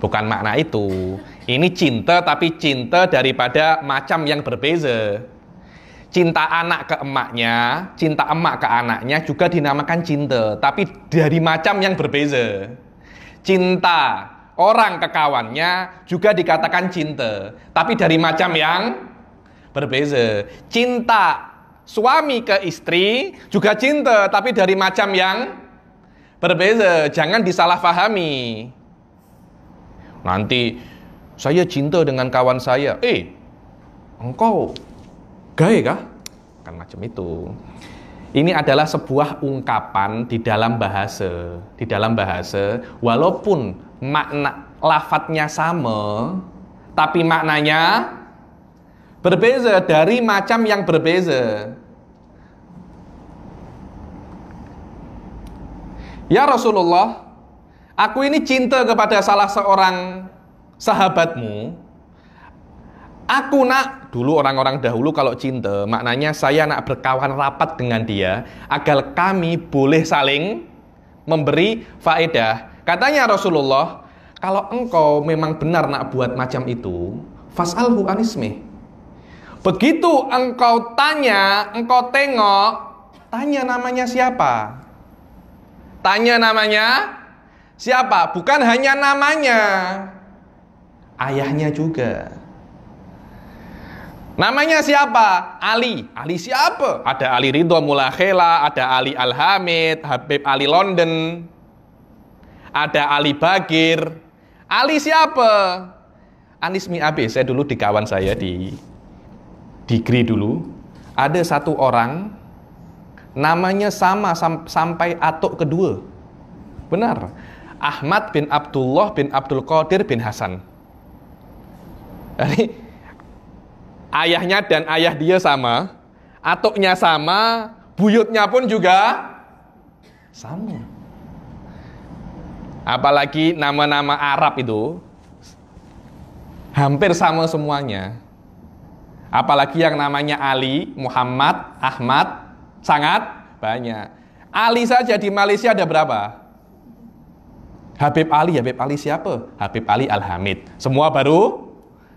Bukan makna itu. Ini cinta, tapi cinta daripada macam yang berbeza. Cinta anak ke emaknya, cinta emak ke anaknya juga dinamakan cinta, tapi dari macam yang berbeza. Cinta orang ke kawannya juga dikatakan cinta, tapi dari macam yang berbeza. Cinta suami ke istri juga cinta, tapi dari macam yang berbeza. Jangan disalahpahami. Nanti saya cinta dengan kawan saya. Engkau gay kah? Kan macam itu. Ini adalah sebuah ungkapan di dalam bahasa. Di dalam bahasa, walaupun makna lafadznya sama, tapi maknanya berbeza dari macam yang berbeza. Ya Rasulullah, aku ini cinta kepada salah seorang sahabatmu. Aku nak, dulu orang-orang dahulu kalau cinta, maknanya saya nak berkawan rapat dengan dia, agar kami boleh saling memberi faedah. Katanya Rasulullah, kalau engkau memang benar nak buat macam itu, fas'alhu anismih. Begitu engkau tanya, engkau tengok, tanya namanya siapa? Tanya namanya siapa? Bukan hanya namanya, ayahnya juga. Namanya siapa? Ali. Ali siapa? Ada Ali Ridho Mulakhela, ada Ali Al-Hamid, Habib Ali London, ada Ali Bagir. Ali siapa? Anismi AB. Saya dulu di kawan saya di degree dulu, ada satu orang namanya sama sampai atuk kedua. Benar. Ahmad bin Abdullah bin Abdul Qadir bin Hasan. Jadi ayahnya dan ayah dia sama, atuknya sama, buyutnya pun juga sama. Apalagi nama-nama Arab itu hampir sama semuanya. Apalagi yang namanya Ali, Muhammad, Ahmad, sangat banyak. Ali saja di Malaysia ada berapa? Habib Ali siapa? Habib Ali Al-Hamid. Semua baru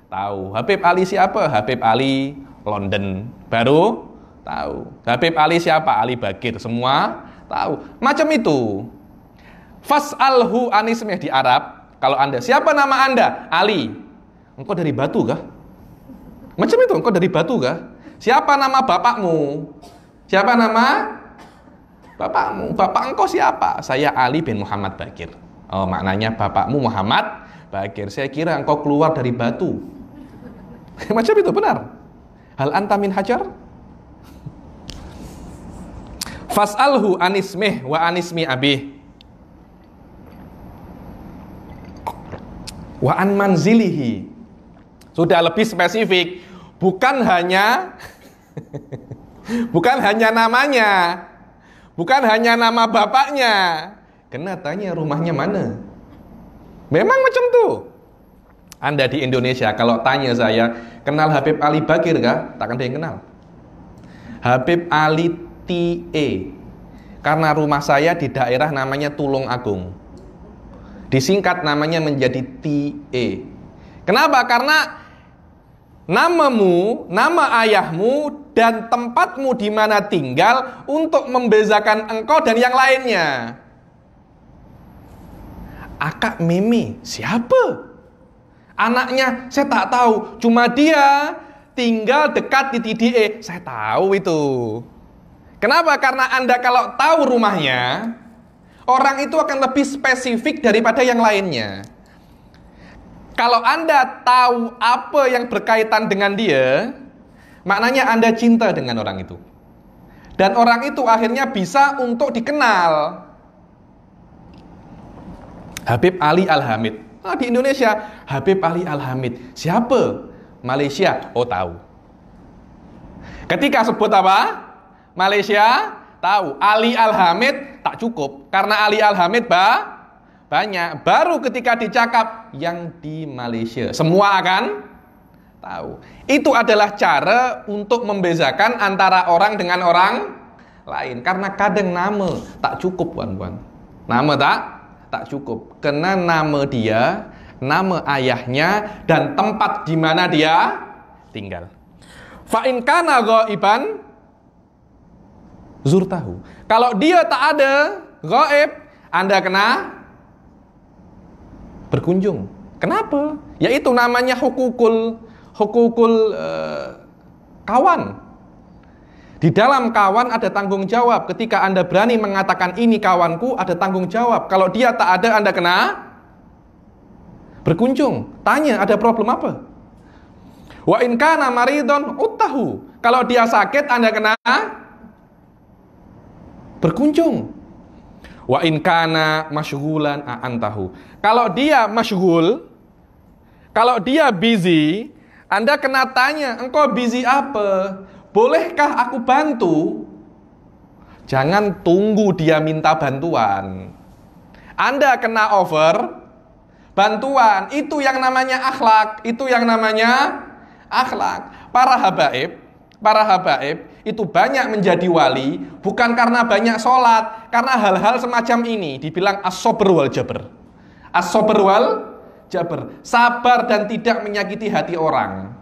tahu. Habib Ali siapa? Habib Ali London. Baru tahu. Habib Ali siapa? Ali Bagir. Semua tahu. Macam itu. Fas'alhu anismih di Arab. Kalau Anda, siapa nama Anda? Ali. Engkau dari Batu kah? Macam itu, engkau dari Batu kah? Siapa nama bapakmu? Siapa nama bapakmu? Bapak engkau siapa? Saya Ali bin Muhammad Bagir. Oh, maknanya bapakmu Muhammad Bagir. Saya kira engkau keluar dari Batu. Macam itu, benar. Hal anta min hajar? Fas'alhu anismih wa anismi abih. Wa an manzilihi. Sudah lebih spesifik. Bukan hanya namanya, bukan hanya nama bapaknya. Kena tanya rumahnya mana. Memang macam tuh. Anda di Indonesia kalau tanya saya, kenal Habib Ali Bagir kah? Takkan ada yang kenal. Habib Ali T.E. Karena rumah saya di daerah namanya Tulung Agung. Disingkat namanya menjadi T.E. Kenapa? Karena namamu, nama ayahmu, dan tempatmu di mana tinggal untuk membezakan engkau dan yang lainnya. Akak Mimi, siapa? Anaknya, saya tak tahu. Cuma dia tinggal dekat di TDE. Saya tahu itu. Kenapa? Karena Anda kalau tahu rumahnya, orang itu akan lebih spesifik daripada yang lainnya. Kalau Anda tahu apa yang berkaitan dengan dia, maknanya Anda cinta dengan orang itu. Dan orang itu akhirnya bisa untuk dikenal. Habib Ali Al-Hamid. Di Indonesia, Habib Ali Al-Hamid. Siapa? Malaysia. Oh, tahu. Ketika sebut apa? Malaysia, tahu. Ali Al-Hamid, tak cukup. Karena Ali Al-Hamid banyak. Baru ketika dicakap yang di Malaysia, semua akan tahu. Itu adalah cara untuk membezakan antara orang dengan orang lain. Karena kadang nama tak cukup, puan-puan. Nama tak cukup. Karena nama dia, nama ayahnya, dan tempat di mana dia tinggal. Fa in kana ghaiban zurtahu. Kalau dia tak ada, ghaib, Anda kena berkunjung. Kenapa? Yaitu namanya hukukul kawan. Di dalam kawan ada tanggung jawab. Ketika Anda berani mengatakan ini kawanku, ada tanggung jawab. Kalau dia tak ada, Anda kena berkunjung. Tanya, ada problem apa? Wa in kana maridon utahu. Kalau dia sakit, Anda kena berkunjung. Wa in kana masyghulan antahu. Kalau dia masyghul, kalau dia busy, Anda kena tanya, engkau busy apa? Bolehkah aku bantu? Jangan tunggu dia minta bantuan. Anda kena offer bantuan. Itu yang namanya akhlak. Itu yang namanya akhlak. Para habaib itu banyak menjadi wali bukan karena banyak sholat, karena hal-hal semacam ini dibilang as-sabr wal jabr. As-sabr wal jabr, sabar dan tidak menyakiti hati orang.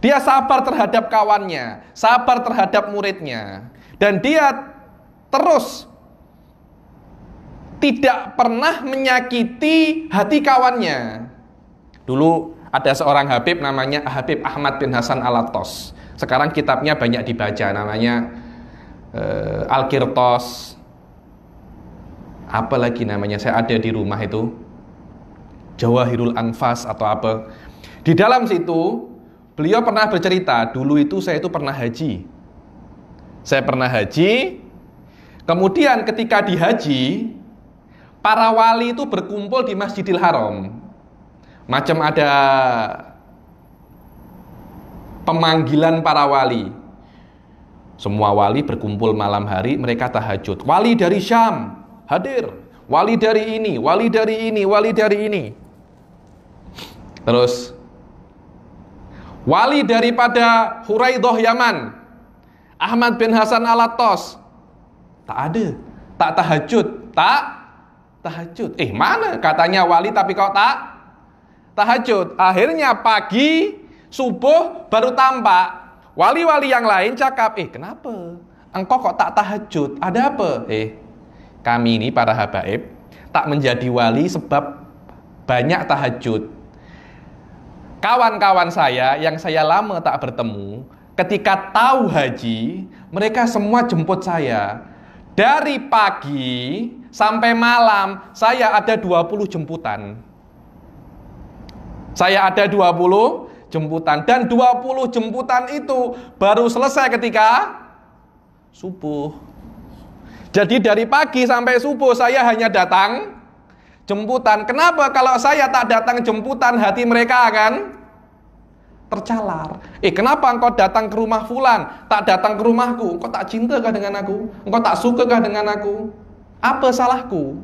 Dia sabar terhadap kawannya, sabar terhadap muridnya, dan dia terus tidak pernah menyakiti hati kawannya. Dulu ada seorang Habib namanya Habib Ahmad bin Hasan Al-Attas. Sekarang kitabnya banyak dibaca, namanya Al-Qirtos. Apa lagi namanya? Saya ada di rumah itu. Jawahirul Anfas atau apa. Di dalam situ beliau pernah bercerita, dulu itu saya itu pernah haji. Saya pernah haji. Kemudian ketika di haji, para wali itu berkumpul di Masjidil Haram. Macam ada pemanggilan para wali. Semua wali berkumpul malam hari, mereka tahajud. Wali dari Syam hadir, wali dari ini, wali dari ini, wali dari ini. Terus wali daripada Huraidah Yaman, Ahmad bin Hasan Al-Attas, tak ada, tak tahajud, tak tahajud. Mana katanya wali tapi kau tak tahajud. Akhirnya pagi subuh baru tampak. Wali-wali yang lain cakap, kenapa? Engkau kok tak tahajud? Ada apa? Kami ini para habaib tak menjadi wali sebab banyak tahajud. Kawan-kawan saya yang saya lama tak bertemu, ketika tahu haji, mereka semua jemput saya. Dari pagi sampai malam, saya ada 20 jemputan. Saya ada 20 jemputan. Dan 20 jemputan itu baru selesai ketika subuh. Jadi dari pagi sampai subuh saya hanya datang jemputan. Kenapa? Kalau saya tak datang jemputan, hati mereka akan tercalar. Kenapa engkau datang ke rumah fulan, tak datang ke rumahku? Engkau tak cintakah dengan aku? Engkau tak sukakah dengan aku? Apa salahku?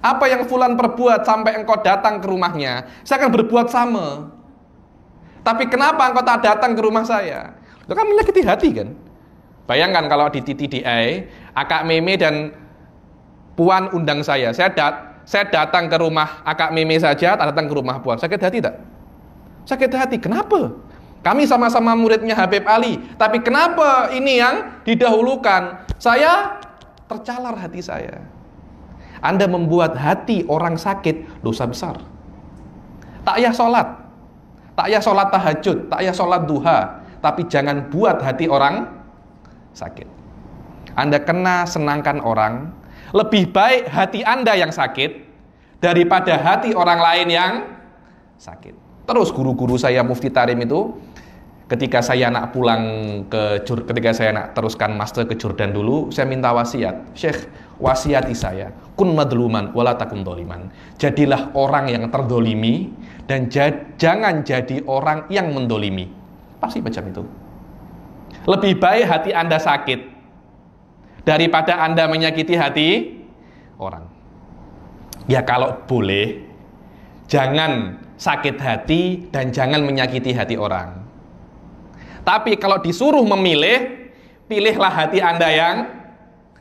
Apa yang fulan perbuat sampai engkau datang ke rumahnya? Saya akan berbuat sama. Tapi kenapa engkau tak datang ke rumah saya? Itu kan menyakiti hati kan? Bayangkan kalau di TTDI, Akak Meme dan Puan undang saya. Saya datang ke rumah Akak Meme saja, tak datang ke rumah Puan. Sakit hati tak? Sakit hati. Kenapa? Kami sama-sama muridnya Habib Ali. Tapi kenapa ini yang didahulukan? Saya tercalar hati saya. Anda membuat hati orang sakit dosa besar. Tak payah sholat, tak payah sholat tahajud, tak payah sholat duha, tapi jangan buat hati orang sakit. Anda kena senangkan orang. Lebih baik hati Anda yang sakit daripada hati orang lain yang sakit. Terus guru-guru saya Mufti Tarim itu, ketika saya nak pulang ketika saya nak teruskan master ke Jordan dulu, saya minta wasiat. Syekh, wasiati saya, kun madluman wala takun doliman. Jadilah orang yang terdolimi dan jangan jadi orang yang mendolimi. Pasti macam itu. Lebih baik hati Anda sakit daripada Anda menyakiti hati orang. Ya kalau boleh, jangan sakit hati dan jangan menyakiti hati orang. Tapi kalau disuruh memilih, pilihlah hati Anda yang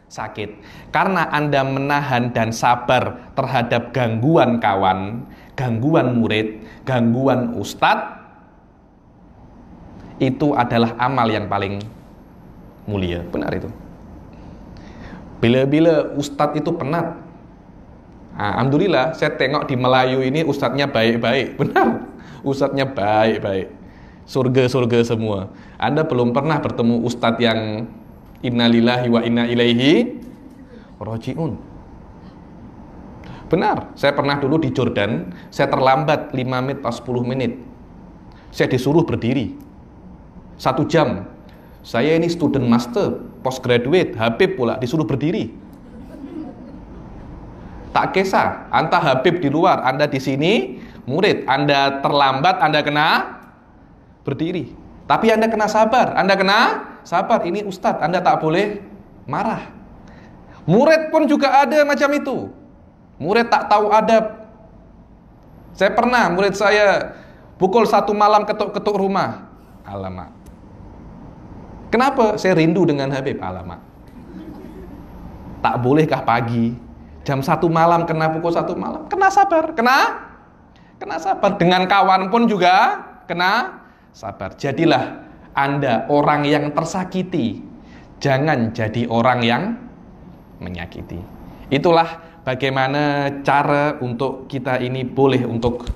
sakit. Karena Anda menahan dan sabar terhadap gangguan kawan, gangguan murid, gangguan ustadz, itu adalah amal yang paling mulia. Benar itu. Bila-bila ustadz itu penat, alhamdulillah saya tengok di Melayu ini ustadznya baik-baik. Benar, ustadznya baik-baik, surga-surga semua. Anda belum pernah bertemu ustadz yang innalillahi wa inna ilaihi rajiun. Benar, saya pernah dulu di Jordan, saya terlambat 5 menit atau 10 menit, saya disuruh berdiri 1 jam. Saya ini student master, postgraduate, Habib pula, disuruh berdiri. Tak kisah, anda Habib di luar, Anda di sini murid, Anda terlambat, Anda kena berdiri. Tapi Anda kena sabar, Anda kena sabar. Ini ustadz, Anda tak boleh marah. Murid pun juga ada macam itu. Murid tak tahu adab. Saya pernah, murid saya pukul 1 malam ketuk-ketuk rumah. Alamak. Kenapa? Saya rindu dengan Habib. Alamak. Tak bolehkah pagi? Jam 1 malam kena pukul 1 malam. Kena sabar. Kena sabar. Dengan kawan pun juga kena sabar. Jadilah Anda orang yang tersakiti. Jangan jadi orang yang menyakiti. Itulah bagaimana cara untuk kita ini boleh untuk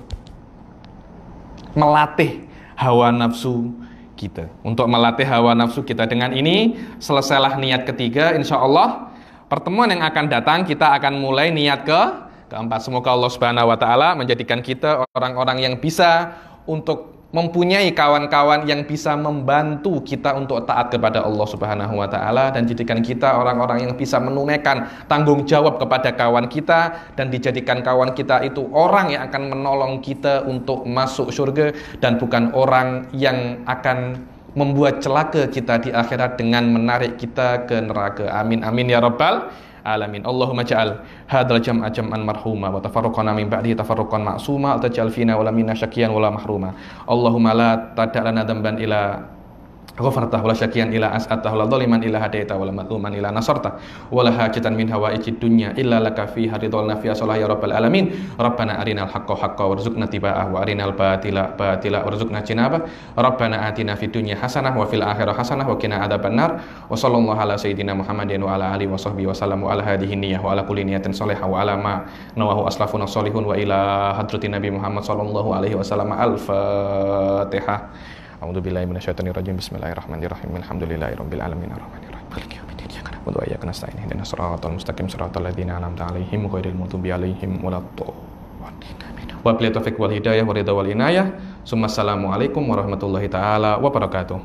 melatih hawa nafsu kita. Untuk melatih hawa nafsu kita. Dengan ini selesailah niat ketiga. Insya Allah pertemuan yang akan datang kita akan mulai niat keempat. Semoga Allah Subhanahu wa taala menjadikan kita orang-orang yang bisa untuk mempunyai kawan-kawan yang bisa membantu kita untuk taat kepada Allah Subhanahu wa taala, dan jadikan kita orang-orang yang bisa menunaikan tanggung jawab kepada kawan kita, dan dijadikan kawan kita itu orang yang akan menolong kita untuk masuk surga dan bukan orang yang akan membuat celaka kita di akhirat dengan menarik kita ke neraka. Amin amin ya rabbal alamin. Allahumma ja'al hadzal jam'a jam'an marhuma wa tafarraqana min ba'dihi tafarruqan ma'suma wa taj'al fina wa la minna syaqiyan wa la mahruma. Allahumma la tada' lana dhanban ila ghafartah wa la syaqiyan ila as'atah wa la dhaliman ila hadaita wa la madluman ila nasartah wa la hajatan min hawaijid dunya illa laka fiha ridwalna fiha salah ya rabbal alamin. Rabbana arinal haqqa haqqa warzuqna tiba'ah wa arinal batila batila warzuqna jinabah. Rabbana atina fid dunya hasanah wa fil akhirati hasanah wa qina adzabannar. Wa sallallahu ala sayyidina Muhammadin wa ala alihi wa sahbihi wa sallam wa ala hadhihi niyyah wa ala kulli niyatin salihah wa ala ma nawahu aslafuna salihun wa ila hadratin Nabi Muhammad sallallahu alaihi wasallam. Al-Fatihah. A'udzubillahi minasyaitonir rajim. Bismillahirrahmanirrahim. Alhamdulillahirabbil alamin arrahmanir rahim maliki yaumiddin. Iyyaka na'budu wa iyyaka nasta'in. Ihdinas siratal mustaqim siratal ladzina an'amta 'alaihim ghairil maghdubi 'alaihim waladdallin. Wa billahi taufiq wal hidayah wa ridha wal inayah. Assalamualaikum warahmatullahi taala wabarakatuh.